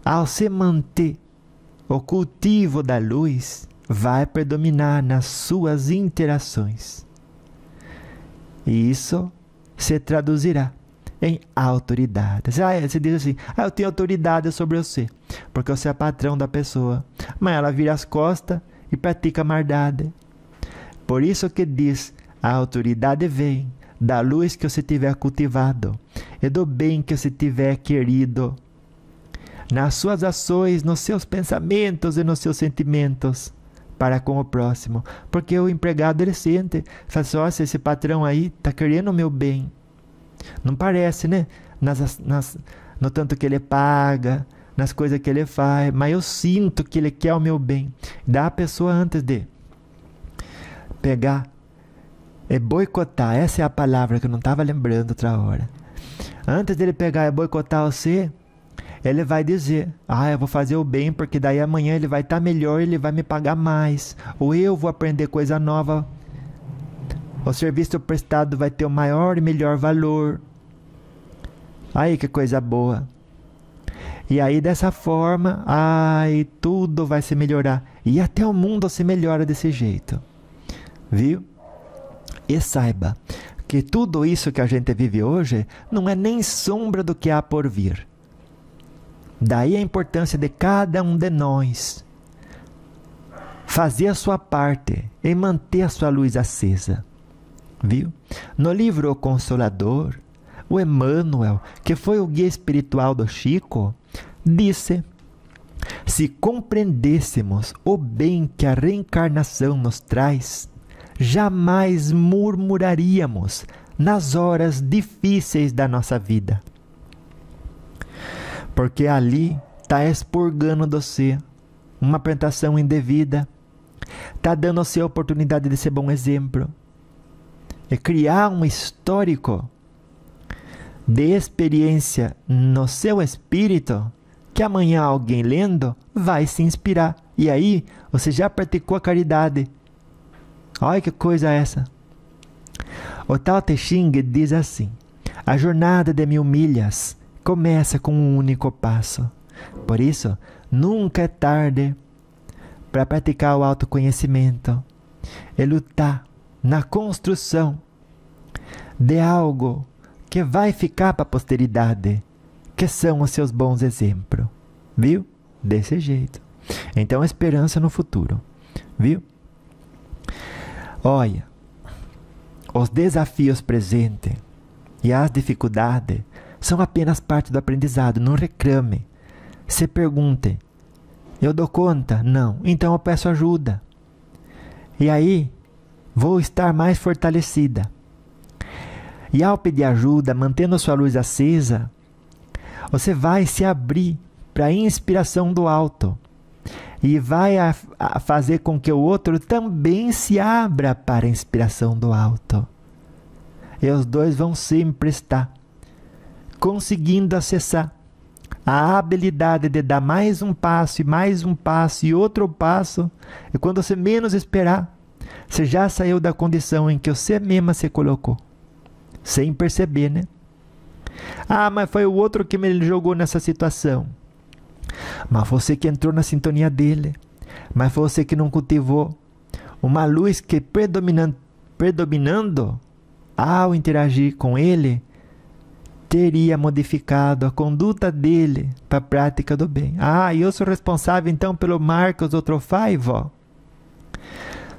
Ao se manter o cultivo da luz, vai predominar nas suas interações. E isso se traduzirá em autoridade. Você diz assim, eu tenho autoridade sobre você, porque você é patrão da pessoa. Mas ela vira as costas e pratica maldade. Por isso que diz, a autoridade vem da luz que você tiver cultivado e do bem que você tiver querido nas suas ações, nos seus pensamentos e nos seus sentimentos para com o próximo. Porque o empregado, ele sente, fala assim, esse patrão aí está querendo o meu bem. Não parece, né? No tanto que ele paga, nas coisas que ele faz, mas eu sinto que ele quer o meu bem. Dá a pessoa antes de pegar e boicotar, essa é a palavra que eu não estava lembrando outra hora. Antes dele pegar e boicotar você, ele vai dizer, eu vou fazer o bem, porque daí amanhã ele vai estar melhor, ele vai me pagar mais. Ou eu vou aprender coisa nova. O serviço prestado vai ter o maior e melhor valor. Aí que coisa boa. E aí dessa forma, tudo vai se melhorar. E até o mundo se melhora desse jeito. Viu? E saiba que tudo isso que a gente vive hoje não é nem sombra do que há por vir. Daí a importância de cada um de nós fazer a sua parte e manter a sua luz acesa. Viu? No livro O Consolador, o Emmanuel, que foi o guia espiritual do Chico, disse: se compreendêssemos o bem que a reencarnação nos traz, jamais murmuraríamos nas horas difíceis da nossa vida. Porque ali está expurgando de você uma plantação indevida, está dando a você a oportunidade de ser bom exemplo, e criar um histórico de experiência no seu espírito, que amanhã alguém lendo vai se inspirar. E aí você já praticou a caridade. Olha que coisa é essa. O Tao Te Ching diz assim: a jornada de 1000 milhas começa com um único passo. Por isso, nunca é tarde para praticar o autoconhecimento e lutar na construção de algo que vai ficar para a posteridade, que são os seus bons exemplos. Viu? Desse jeito. Então, esperança no futuro. Viu? Olha, os desafios presentes e as dificuldades são apenas parte do aprendizado. Não reclame. Se pergunte: eu dou conta? Não. Então eu peço ajuda. E aí, vou estar mais fortalecida. E ao pedir ajuda, mantendo sua luz acesa, você vai se abrir para a inspiração do alto. E vai a fazer com que o outro também se abra para a inspiração do alto. E os dois vão sempre estar conseguindo acessar a habilidade de dar mais um passo e outro passo. E quando você menos esperar, você já saiu da condição em que você mesma se colocou. Sem perceber, né? Mas foi o outro que me jogou nessa situação. Mas você que entrou na sintonia dele. Mas foi você que não cultivou uma luz que predominando ao interagir com ele, teria modificado a conduta dele para a prática do bem. E eu sou responsável então pelo mal que os outros fazem, vó?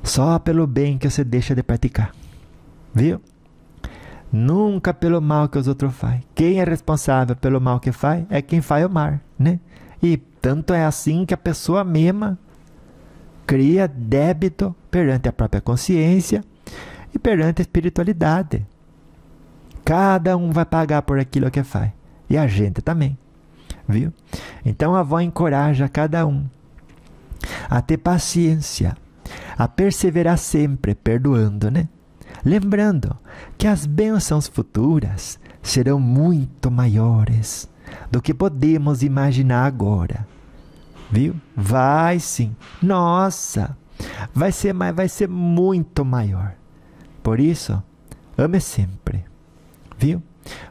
Só pelo bem que você deixa de praticar. Viu? Nunca pelo mal que os outros fazem. Quem é responsável pelo mal que faz é quem faz o mal, né? E tanto é assim que a pessoa mesma cria débito perante a própria consciência e perante a espiritualidade. Cada um vai pagar por aquilo que faz. E a gente também. Viu? Então a avó encoraja cada um a ter paciência, a perseverar sempre, perdoando, né? Lembrando que as bênçãos futuras serão muito maiores do que podemos imaginar agora. Viu? Vai sim. Nossa! Vai ser muito maior. Por isso, ame sempre. Viu?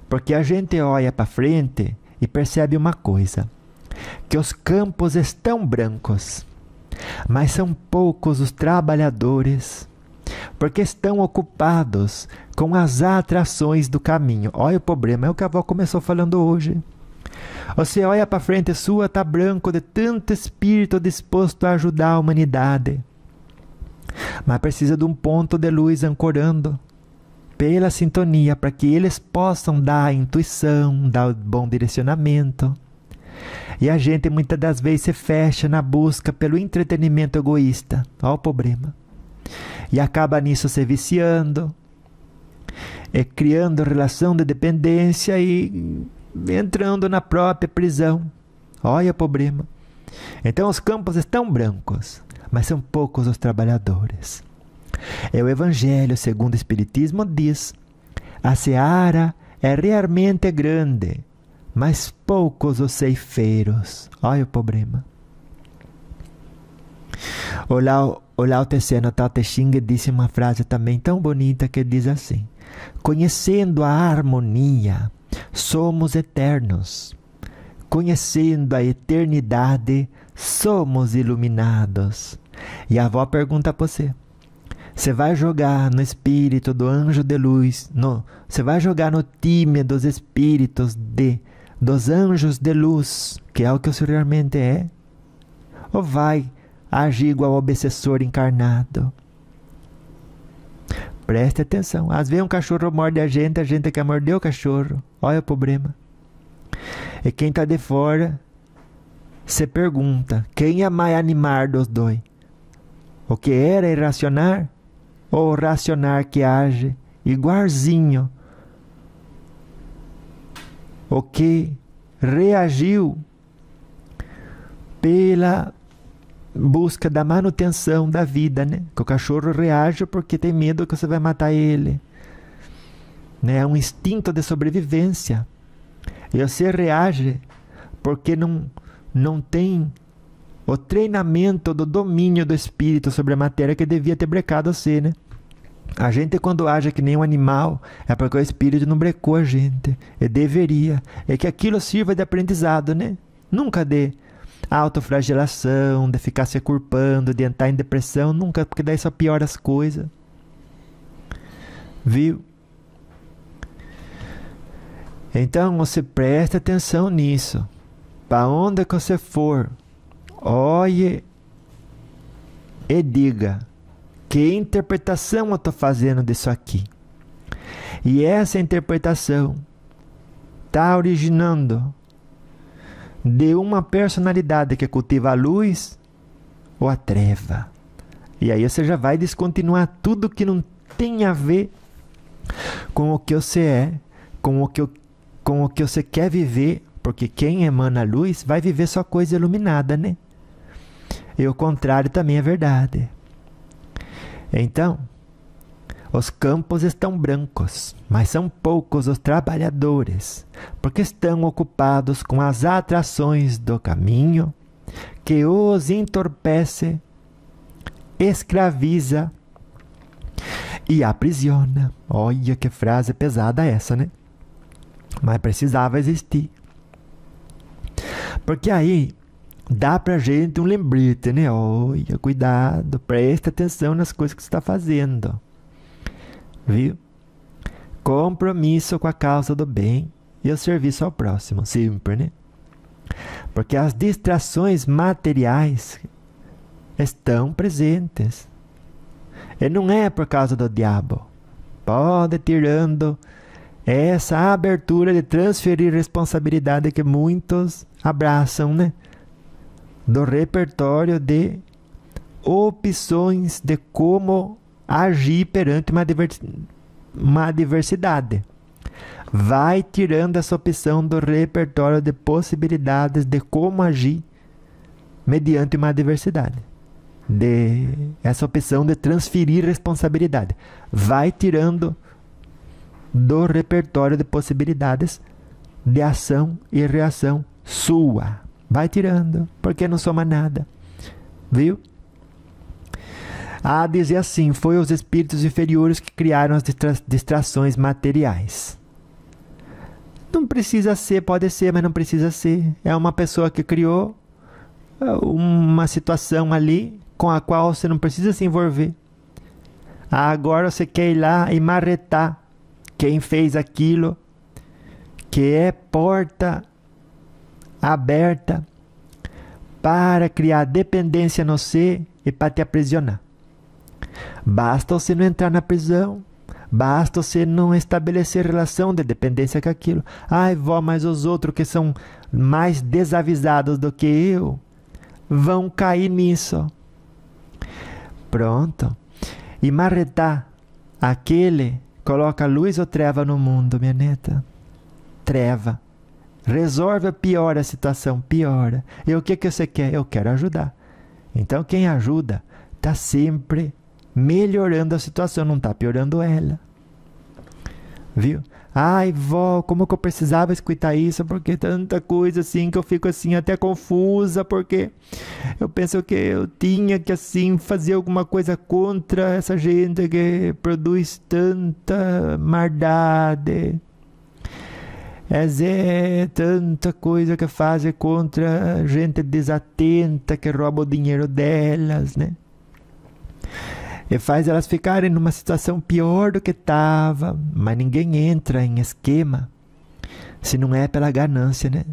Porque a gente olha para frente e percebe uma coisa, que os campos estão brancos, mas são poucos os trabalhadores, porque estão ocupados com as atrações do caminho. Olha o problema, é o que a avó começou falando hoje. Você olha para frente sua, está branco de tanto espírito disposto a ajudar a humanidade, mas precisa de um ponto de luz ancorando pela sintonia, para que eles possam dar a intuição, dar o bom direcionamento. E a gente muitas das vezes se fecha na busca pelo entretenimento egoísta. Olha o problema. E acaba nisso se viciando, criando relação de dependência e entrando na própria prisão. Olha o problema. Então os campos estão brancos, mas são poucos os trabalhadores. O Evangelho segundo o Espiritismo diz: a seara é realmente grande, mas poucos os ceifeiros. Olha o problema. O Lao Tse no Tao Te Ching disse uma frase também tão bonita que diz assim: conhecendo a harmonia, somos eternos. Conhecendo a eternidade, somos iluminados. E a avó pergunta para você: você vai jogar no espírito do anjo de luz, você vai jogar no time dos espíritos dos anjos de luz, que é o que o senhor realmente é? Ou vai agir igual ao obsessor encarnado? Preste atenção. Às vezes um cachorro morde a gente quer morder o cachorro. Olha o problema. E quem está de fora, se pergunta, quem é mais animar dos dois? O que era irracionar? Ou o racionar que age igualzinho? O que reagiu pela busca da manutenção da vida, né? Que o cachorro reage porque tem medo que você vai matar ele, né? É um instinto de sobrevivência. E você reage porque não tem o treinamento do domínio do espírito sobre a matéria que devia ter brecado você, né? A gente, quando age que nem um animal, é porque o espírito não brecou a gente. E deveria. É que aquilo sirva de aprendizado, né? Nunca de autoflagelação, de ficar se culpando, de entrar em depressão. Nunca, porque daí só piora as coisas. Viu? Então, você presta atenção nisso. Para onde que você for, olhe e diga: que interpretação eu estou fazendo disso aqui? E essa interpretação está originando de uma personalidade que cultiva a luz ou a treva. E aí você já vai descontinuar tudo que não tem a ver com o que você é, com o que você quer viver, porque quem emana a luz vai viver só coisa iluminada, né? E o contrário também é verdade. Então, os campos estão brancos, mas são poucos os trabalhadores, porque estão ocupados com as atrações do caminho, que os entorpece, escraviza e aprisiona. Olha que frase pesada essa, né? Mas precisava existir. Porque aí dá pra gente um lembrete, né? Olha, cuidado, presta atenção nas coisas que você está fazendo. Viu? Compromisso com a causa do bem e o serviço ao próximo, sempre, né? Porque as distrações materiais estão presentes. E não é por causa do diabo. Pode tirando essa abertura de transferir responsabilidade que muitos abraçam, né? Do repertório de opções de como agir perante uma adversidade. Vai tirando essa opção do repertório de possibilidades de como agir mediante uma adversidade. Essa opção de transferir responsabilidade. Vai tirando do repertório de possibilidades de ação e reação sua. Vai tirando, porque não soma nada. Viu? A dizer assim, foi os espíritos inferiores que criaram as distrações materiais. não precisa ser, pode ser, mas não precisa ser. É uma pessoa que criou uma situação ali com a qual você não precisa se envolver. Agora você quer ir lá e marretar quem fez aquilo, que é porta aberta para criar dependência no você e para te aprisionar. Basta você não entrar na prisão, basta você não estabelecer relação de dependência com aquilo. Ai, vó, mas os outros que são mais desavisados do que eu vão cair nisso. Pronto. E marretar aquele coloca luz ou treva no mundo, minha neta? Treva. Resolve, piora a situação, piora. E o que você quer? Eu quero ajudar. Então quem ajuda está sempre melhorando a situação, não está piorando ela. Viu? Ai, vó, como que eu precisava escutar isso? Porque tanta coisa assim que eu fico assim até confusa, porque eu penso que eu tinha que assim fazer alguma coisa contra essa gente que produz tanta maldade. É tanta coisa que fazem contra gente desatenta que rouba o dinheiro delas, né? E faz elas ficarem numa situação pior do que estava. Mas ninguém entra em esquema se não é pela ganância, né?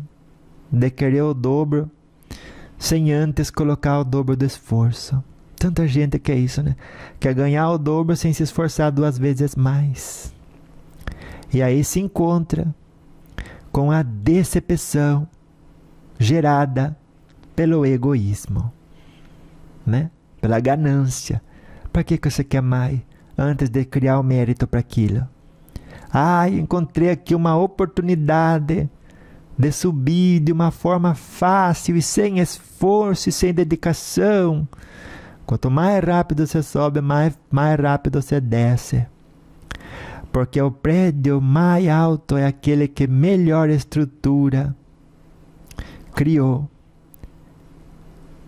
De querer o dobro sem antes colocar o dobro do esforço. Tanta gente quer isso, né? Quer ganhar o dobro sem se esforçar 2 vezes mais. E aí se encontra com a decepção gerada pelo egoísmo, né? Pela ganância. Para que você quer mais antes de criar o mérito para aquilo? Encontrei aqui uma oportunidade de subir de uma forma fácil e sem esforço e sem dedicação. Quanto mais rápido você sobe, mais rápido você desce. Porque o prédio mais alto é aquele que melhor estrutura criou.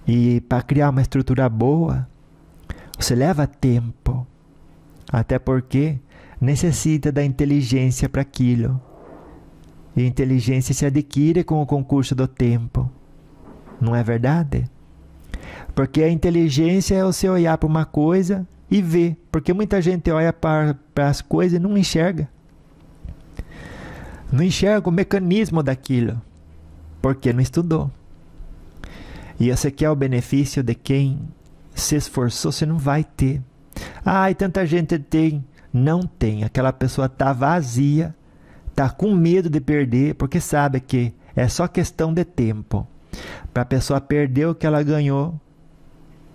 E para criar uma estrutura boa, você leva tempo. Até porque necessita da inteligência para aquilo. E inteligência se adquire com o concurso do tempo. Não é verdade? Porque a inteligência é você olhar para uma coisa e ver. Porque muita gente olha para as coisas e não enxerga. Não enxerga o mecanismo daquilo. Porque não estudou. E você quer o benefício de quem se esforçou, você não vai ter. E tanta gente tem. Não tem. Aquela pessoa está vazia, está com medo de perder, porque sabe que é só questão de tempo para a pessoa perder o que ela ganhou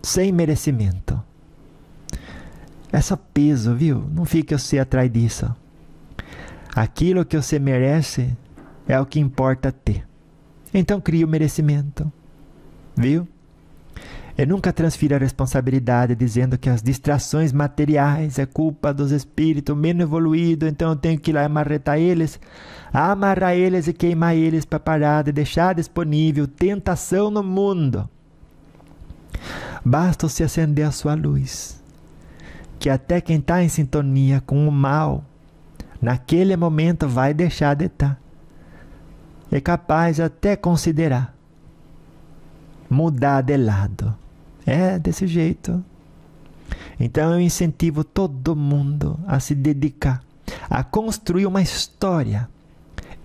sem merecimento. É só peso, viu? Não fique você atrás disso. Aquilo que você merece é o que importa ter. Então crie o merecimento. Viu? E nunca transfira a responsabilidade dizendo que as distrações materiais é culpa dos espíritos menos evoluídos, então eu tenho que ir lá amarrar eles e queimar eles para parar de deixar disponível tentação no mundo. Basta se acender a sua luz, que até quem está em sintonia com o mal, naquele momento vai deixar de estar. É capaz até considerar mudar de lado. É desse jeito. Então eu incentivo todo mundo a se dedicar a construir uma história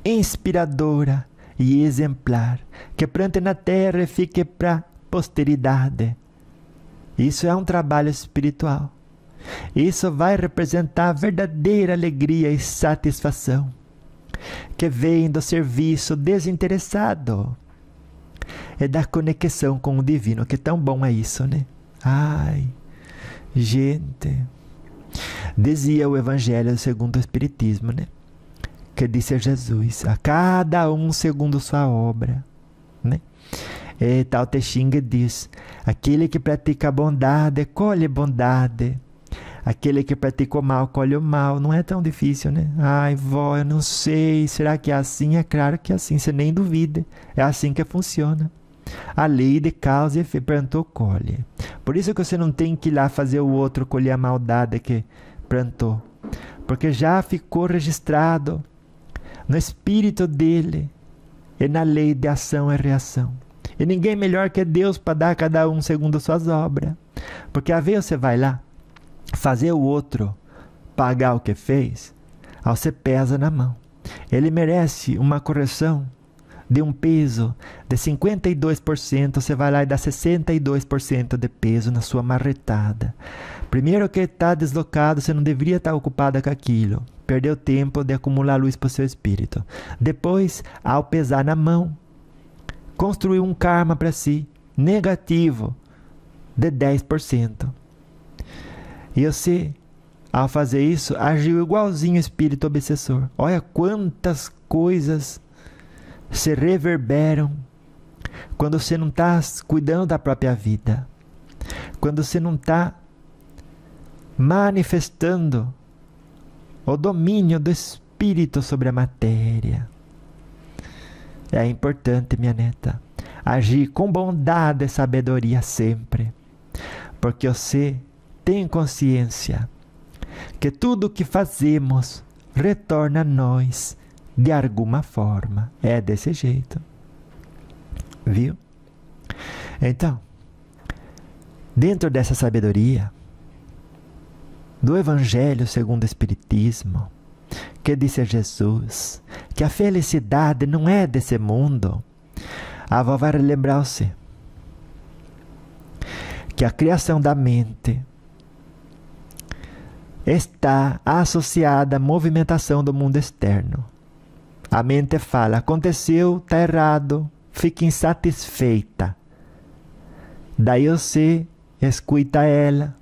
inspiradora e exemplar, que plante na terra e fique para posteridade. Isso é um trabalho espiritual. Isso vai representar verdadeira alegria e satisfação, que vem do serviço desinteressado e da conexão com o divino, que tão bom é isso, né? Gente, dizia o Evangelho segundo o Espiritismo, né? Que disse a Jesus, a cada um segundo sua obra, né? E Tao Te Ching diz, aquele que pratica a bondade, colhe bondade. Aquele que pratica o mal, colhe o mal. Não é tão difícil, né? Vó, eu não sei, será que é assim? É claro que é assim, você nem duvida. É assim que funciona. A lei de causa e efeito, plantou, colhe. Por isso que você não tem que ir lá fazer o outro colher a maldade que plantou. Porque já ficou registrado. no espírito dele e na lei de ação e reação. E ninguém melhor que Deus para dar a cada um segundo suas obras. Porque às vezes você vai lá fazer o outro pagar o que fez, aí você pesa na mão. Ele merece uma correção de um peso de 52%, você vai lá e dá 62% de peso na sua marretada. Primeiro que está deslocado, você não deveria estar ocupada com aquilo. Perdeu tempo de acumular luz para o seu espírito. Depois, ao pesar na mão, construiu um karma para si, negativo, de 10%. E você, ao fazer isso, agiu igualzinho o espírito obsessor. Olha quantas coisas se reverberam quando você não está cuidando da própria vida. Quando você não está manifestando o domínio do espírito sobre a matéria. É importante, minha neta, agir com bondade e sabedoria sempre. Porque você tem consciência que tudo o que fazemos retorna a nós de alguma forma. É desse jeito. Viu? Então, dentro dessa sabedoria do Evangelho segundo o Espiritismo, que disse a Jesus que a felicidade não é desse mundo, a avó vai relembrar você que a criação da mente está associada à movimentação do mundo externo. A mente fala, aconteceu, está errado, fica insatisfeita. Daí você escuta ela,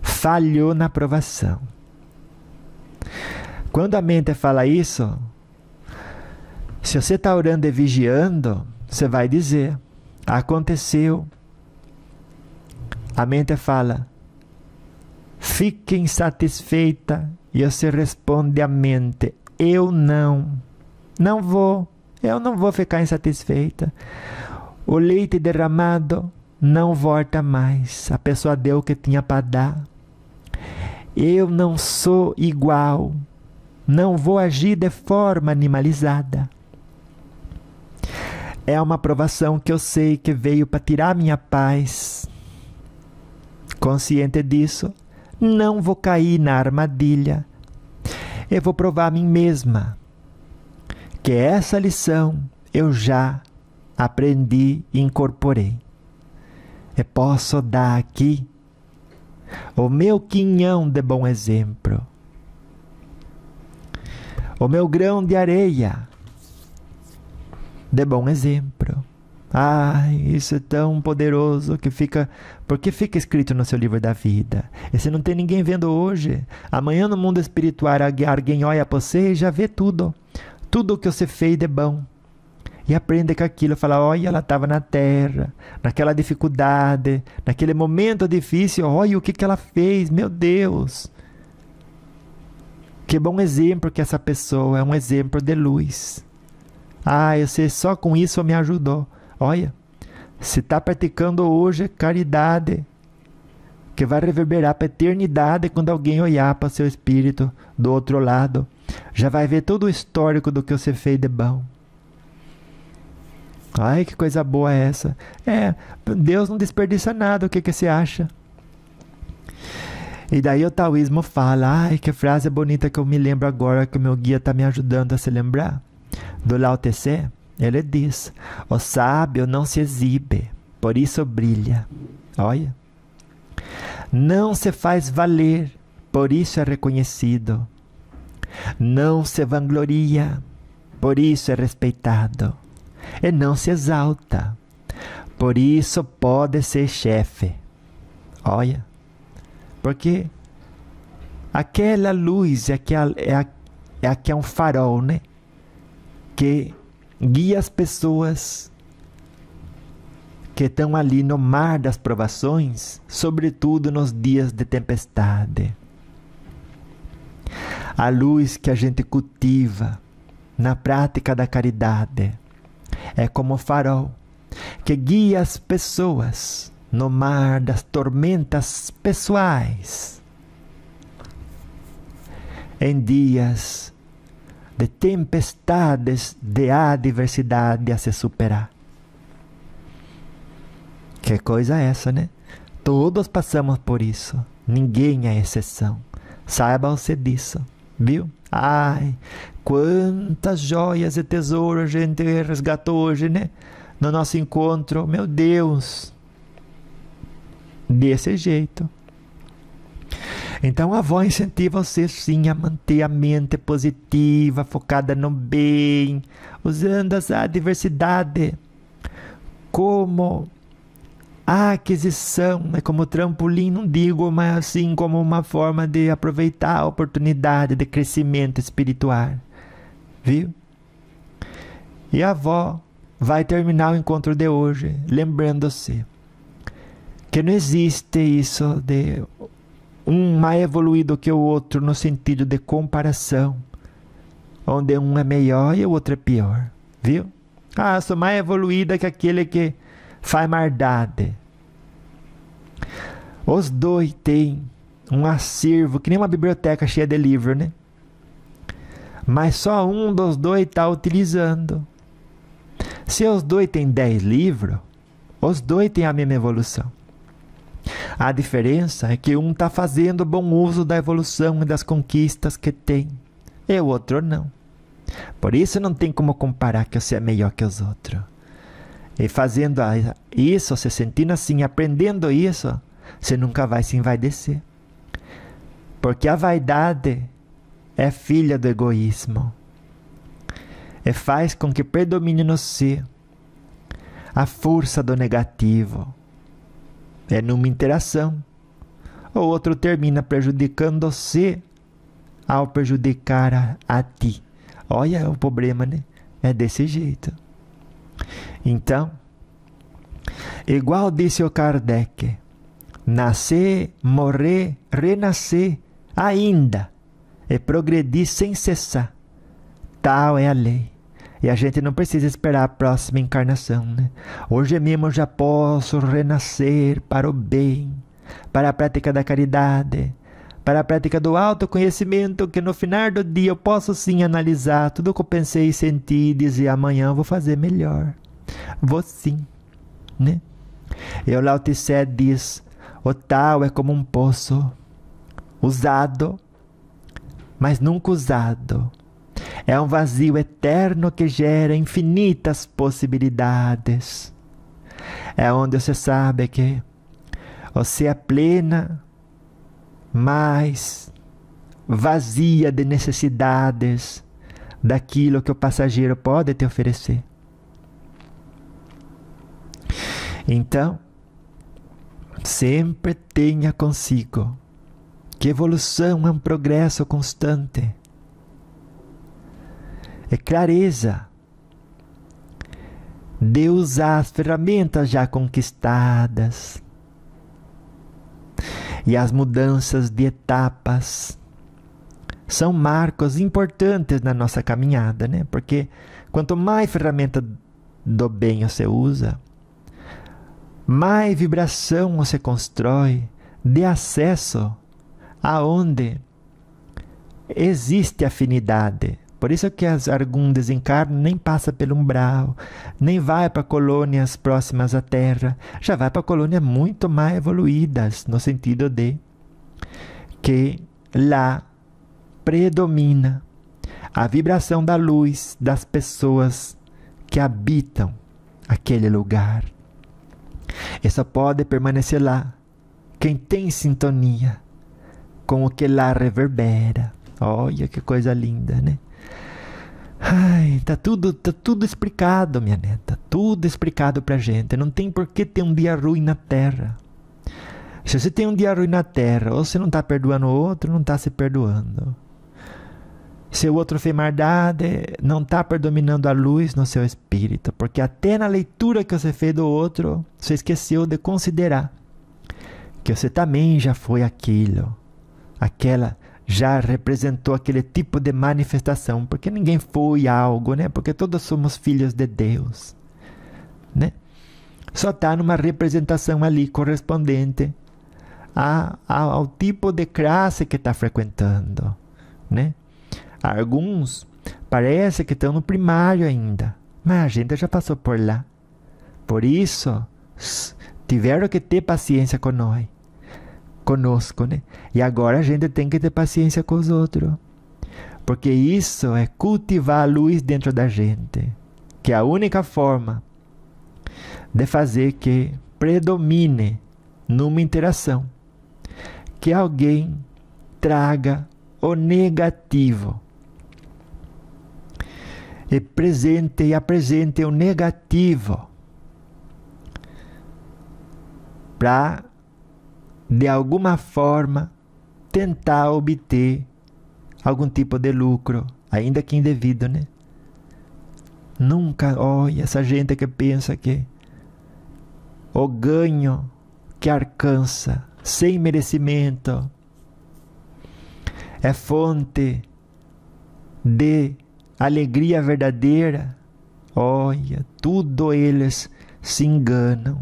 falhou na aprovação. Quando a mente fala isso, se você está orando e vigiando, você vai dizer, aconteceu. A mente fala, fique insatisfeita, e você responde à mente, eu não vou ficar insatisfeita. O leite derramado não volta mais, a pessoa deu o que tinha para dar. Eu não sou igual, não vou agir de forma animalizada. É uma provação que eu sei que veio para tirar minha paz. Consciente disso, não vou cair na armadilha. Eu vou provar a mim mesma que essa lição eu já aprendi e incorporei. Eu posso dar aqui o meu quinhão de bom exemplo, o meu grão de areia de bom exemplo. Ai, isso é tão poderoso que fica... Porque fica escrito no seu livro da vida. E se não tem ninguém vendo hoje, amanhã no mundo espiritual alguém olha para você e já vê tudo. Tudo o que você fez de bom. E aprende com aquilo. Fala, olha, ela estava na terra, naquela dificuldade, naquele momento difícil. Olha o que ela fez, meu Deus. Que bom exemplo que essa pessoa é, um exemplo de luz. Ah, você só com isso me ajudou. Olha, se está praticando hoje caridade, que vai reverberar para a eternidade quando alguém olhar para o seu espírito do outro lado, já vai ver todo o histórico do que você fez de bom. Ai, que coisa boa é essa. Deus não desperdiça nada, o que você acha? E daí o taoísmo fala, ai, que frase bonita que eu me lembro agora, que o meu guia está me ajudando a se lembrar. Do Lao Tse, ele diz, o sábio não se exibe, por isso brilha. Olha. Não se faz valer, por isso é reconhecido. Não se vangloria, por isso é respeitado. E não se exalta, por isso pode ser chefe. Olha. Porque aquela luz é que é um farol, né? Que guia as pessoas que estão ali no mar das provações, sobretudo nos dias de tempestade. A luz que a gente cultiva na prática da caridade é como farol que guia as pessoas no mar das tormentas pessoais, em dias de tempestades de adversidade a se superar. Que coisa é essa, né? Todos passamos por isso. Ninguém é exceção. Saiba você disso, viu? Ai, quantas joias e tesouros a gente resgatou hoje, né? No nosso encontro, meu Deus. Desse jeito. Então a avó incentiva você sim a manter a mente positiva, focada no bem, usando essa adversidade como a aquisição, né? Como trampolim, não digo, mas assim como uma forma de aproveitar a oportunidade de crescimento espiritual. Viu? E a avó vai terminar o encontro de hoje lembrando-se que não existe isso de um mais evoluído que o outro no sentido de comparação, onde um é melhor e o outro é pior, viu? Ah, sou mais evoluída que aquele que faz maldade. Os dois têm um acervo, que nem uma biblioteca cheia de livros, né? Mas só um dos dois está utilizando. Se os dois têm 10 livros, os dois têm a mesma evolução. A diferença é que um está fazendo bom uso da evolução e das conquistas que tem, e o outro não. Por isso não tem como comparar que você é melhor que os outros. E fazendo isso, se sentindo assim, aprendendo isso, você nunca vai se envaidecer. Porque a vaidade é filha do egoísmo. E faz com que predomine no ser a força do negativo. É numa interação. O outro termina prejudicando você ao prejudicar a ti. Olha o problema, né? É desse jeito. Então, igual disse o Kardec, nascer, morrer, renascer ainda e progredir sem cessar. Tal é a lei. E a gente não precisa esperar a próxima encarnação, né? Hoje mesmo eu já posso renascer para o bem, para a prática da caridade, para a prática do autoconhecimento, que no final do dia eu posso sim analisar tudo o que eu pensei e senti e dizer amanhã eu vou fazer melhor. Vou sim, né? E o Lao Tse diz, o tal é como um poço usado, mas nunca usado. É um vazio eterno que gera infinitas possibilidades. É onde você sabe que você é plena, mas vazia de necessidades daquilo que o passageiro pode te oferecer. Então, sempre tenha consigo que evolução é um progresso constante. É clareza de usar as ferramentas já conquistadas e as mudanças de etapas são marcos importantes na nossa caminhada, né? Porque quanto mais ferramenta do bem você usa, mais vibração você constrói de acesso aonde existe afinidade. Por isso que algum desencarno nem passa pelo umbral, nem vai para colônias próximas à Terra, já vai para colônias muito mais evoluídas, no sentido de que lá predomina a vibração da luz das pessoas que habitam aquele lugar. E só pode permanecer lá quem tem sintonia com o que lá reverbera. Olha que coisa linda, né? Ai, tá tudo explicado, minha neta. Tudo explicado pra gente. Não tem por que ter um dia ruim na Terra. Se você tem um dia ruim na Terra, ou você não tá perdoando o outro, não tá se perdoando. Se o outro fez maldade, não tá predominando a luz no seu espírito. Porque até na leitura que você fez do outro, você esqueceu de considerar que você também já foi aquilo. Aquela já representou aquele tipo de manifestação, porque ninguém foi algo, né? Porque todos somos filhos de Deus, né? Só está numa representação ali correspondente ao tipo de classe que está frequentando, né? Alguns parece que estão no primário ainda. Mas a gente já passou por lá. Por isso, tiveram que ter paciência com nós, conosco, né? E agora a gente tem que ter paciência com os outros. Porque isso é cultivar a luz dentro da gente. Que é a única forma de fazer que predomine numa interação. Que alguém traga o negativo. E apresente o negativo. Para, de alguma forma, tentar obter algum tipo de lucro, ainda que indevido, né? Nunca, olha, essa gente que pensa que o ganho que alcança sem merecimento é fonte de alegria verdadeira. Olha, tudo eles se enganam.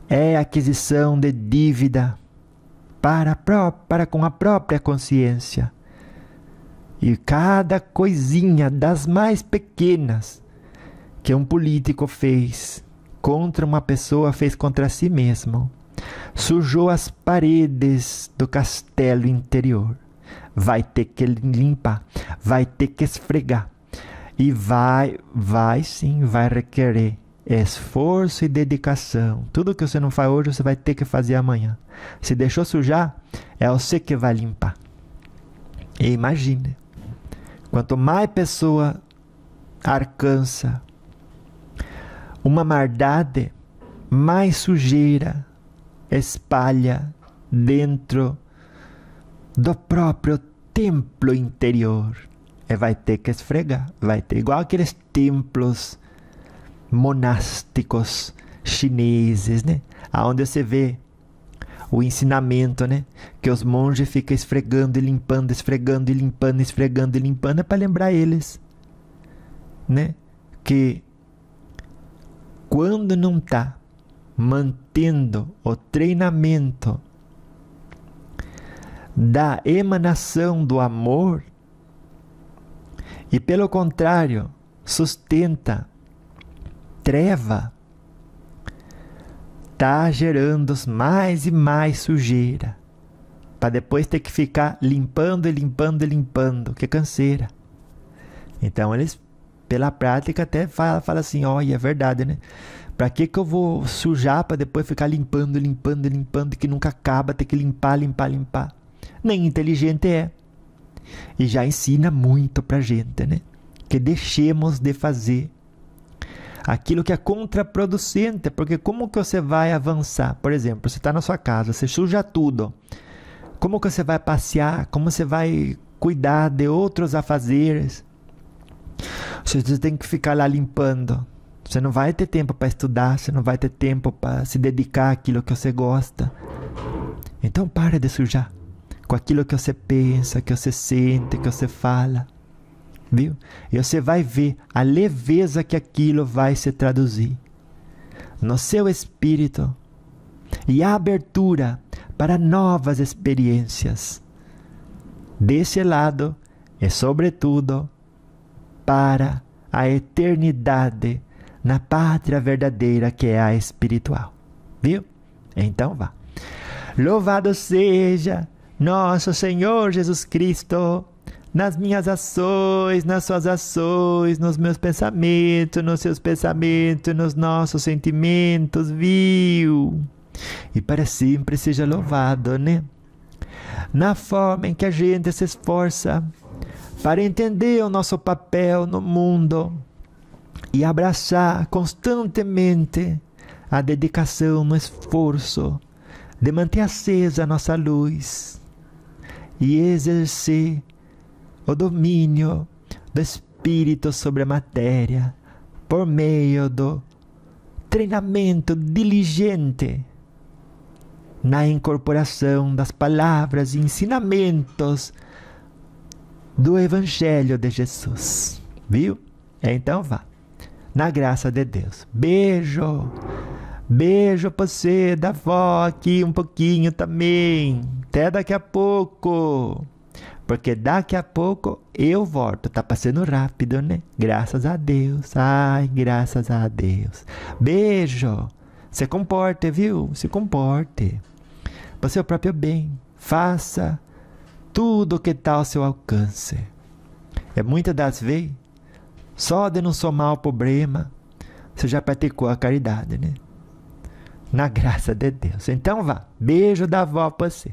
É aquisição de dívida para com a própria consciência. E cada coisinha das mais pequenas que um político fez contra uma pessoa, fez contra si mesmo, sujou as paredes do castelo interior. Vai ter que limpar, vai ter que esfregar. E vai requerer esforço e dedicação. Tudo que você não faz hoje, você vai ter que fazer amanhã. Se deixou sujar, é você que vai limpar. E imagine, quanto mais pessoa alcança uma maldade, mais sujeira espalha dentro do próprio templo interior. E vai ter que esfregar, vai ter igual aqueles templos monásticos chineses, né? Aonde você vê o ensinamento, né? Que os monges ficam esfregando e limpando, esfregando e limpando, esfregando e limpando, é para lembrar eles, né? Que quando não está mantendo o treinamento da emanação do amor e, pelo contrário, sustenta treva, está gerando mais e mais sujeira, para depois ter que ficar limpando e limpando e limpando, que canseira. Então eles, pela prática, até falam assim, olha, é verdade, né? Para que eu vou sujar para depois ficar limpando, limpando, limpando, que nunca acaba, ter que limpar, limpar, limpar. Nem inteligente é. E já ensina muito pra gente, né? Que deixemos de fazer aquilo que é contraproducente, porque como que você vai avançar? Por exemplo, você está na sua casa, você suja tudo. Como que você vai passear? Como você vai cuidar de outros afazeres? Você tem que ficar lá limpando. Você não vai ter tempo para estudar, você não vai ter tempo para se dedicar àquilo que você gosta. Então para de sujar com aquilo que você pensa, que você sente, que você fala. Viu? E você vai ver a leveza que aquilo vai se traduzir no seu espírito e a abertura para novas experiências desse lado e, sobretudo, para a eternidade na pátria verdadeira que é a espiritual. Viu? Então vá. Louvado seja nosso Senhor Jesus Cristo, nas minhas ações, nas suas ações, nos meus pensamentos, nos seus pensamentos, nos nossos sentimentos, viu? E para sempre seja louvado, né? Na forma em que a gente se esforça para entender o nosso papel no mundo e abraçar constantemente a dedicação no esforço de manter acesa a nossa luz e exercer o domínio do espírito sobre a matéria por meio do treinamento diligente na incorporação das palavras e ensinamentos do Evangelho de Jesus. Viu? Então vá. Na graça de Deus. Beijo. Beijo pra você, da vó aqui um pouquinho também. Até daqui a pouco. Porque daqui a pouco eu volto. Tá passando rápido, né? Graças a Deus. Ai, graças a Deus. Beijo. Se comporte, viu? Se comporte. Para o seu próprio bem. Faça tudo o que está ao seu alcance. Muitas das vezes, só de não somar o problema, você já praticou a caridade, né? Na graça de Deus. Então vá. Beijo da avó para você.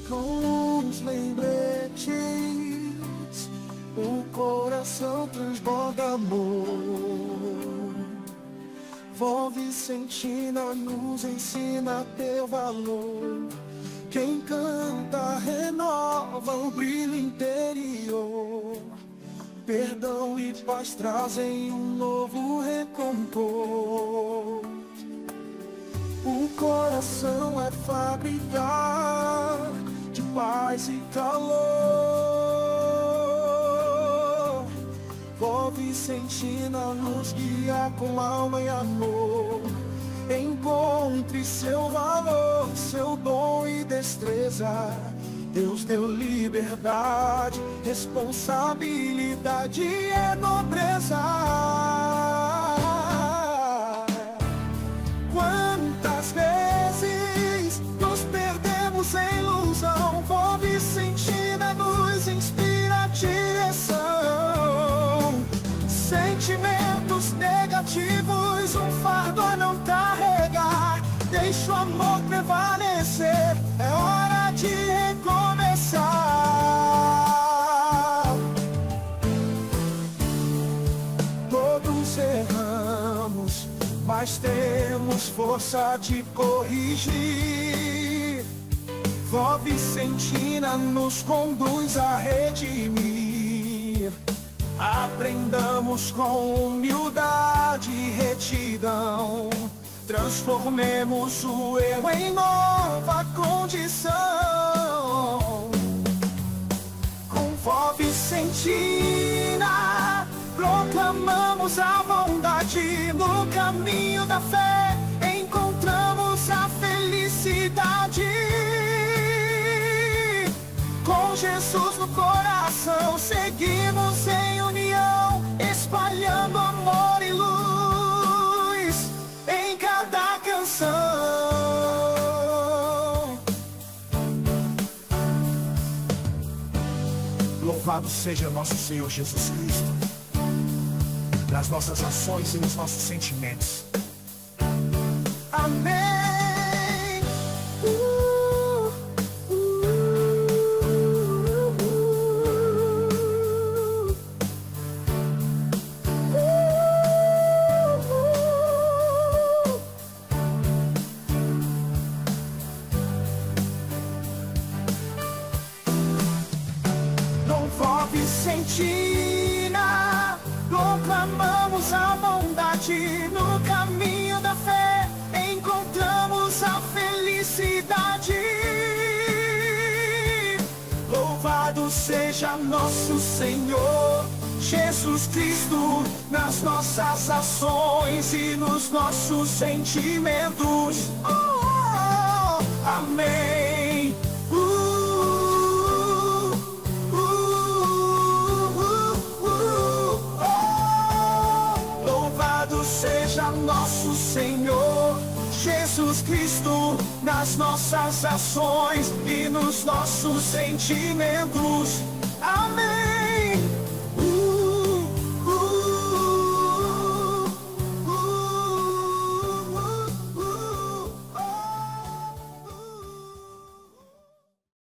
Com os lembretes, o coração transborda amor. Vó Vicentina nos ensina teu valor. Quem canta renova o brilho interior. Perdão e paz trazem um novo recompor. O coração é fábrica de paz e calor. Vó Vicentina nos guia com alma e amor. Encontre seu valor, seu dom e destreza. Deus deu liberdade, responsabilidade e nobreza. Quantas vezes nos perdemos em ilusão? Vó Vicentina nos inspira a direção. Sentimentos negativos, um fardo a não carregar. Deixa o amor prevalecer, é hora de recomeçar. Todos erramos, mas temos força de corrigir. Vó Vicentina nos conduz a redimir. Aprendamos com humildade e retidão. Transformemos o erro em nova condição. Com Vó Vicentina proclamamos a bondade. No caminho da fé encontramos a felicidade. Com Jesus no coração seguimos em união, espalhando amor e luz em cada canção. Louvado seja nosso Senhor Jesus Cristo, nas nossas ações e nos nossos sentimentos. Amém. Vicentina, proclamamos a bondade. No caminho da fé encontramos a felicidade. Louvado seja nosso Senhor Jesus Cristo, nas nossas ações e nos nossos sentimentos. Amém. Seja nosso Senhor Jesus Cristo, nas nossas ações e nos nossos sentimentos.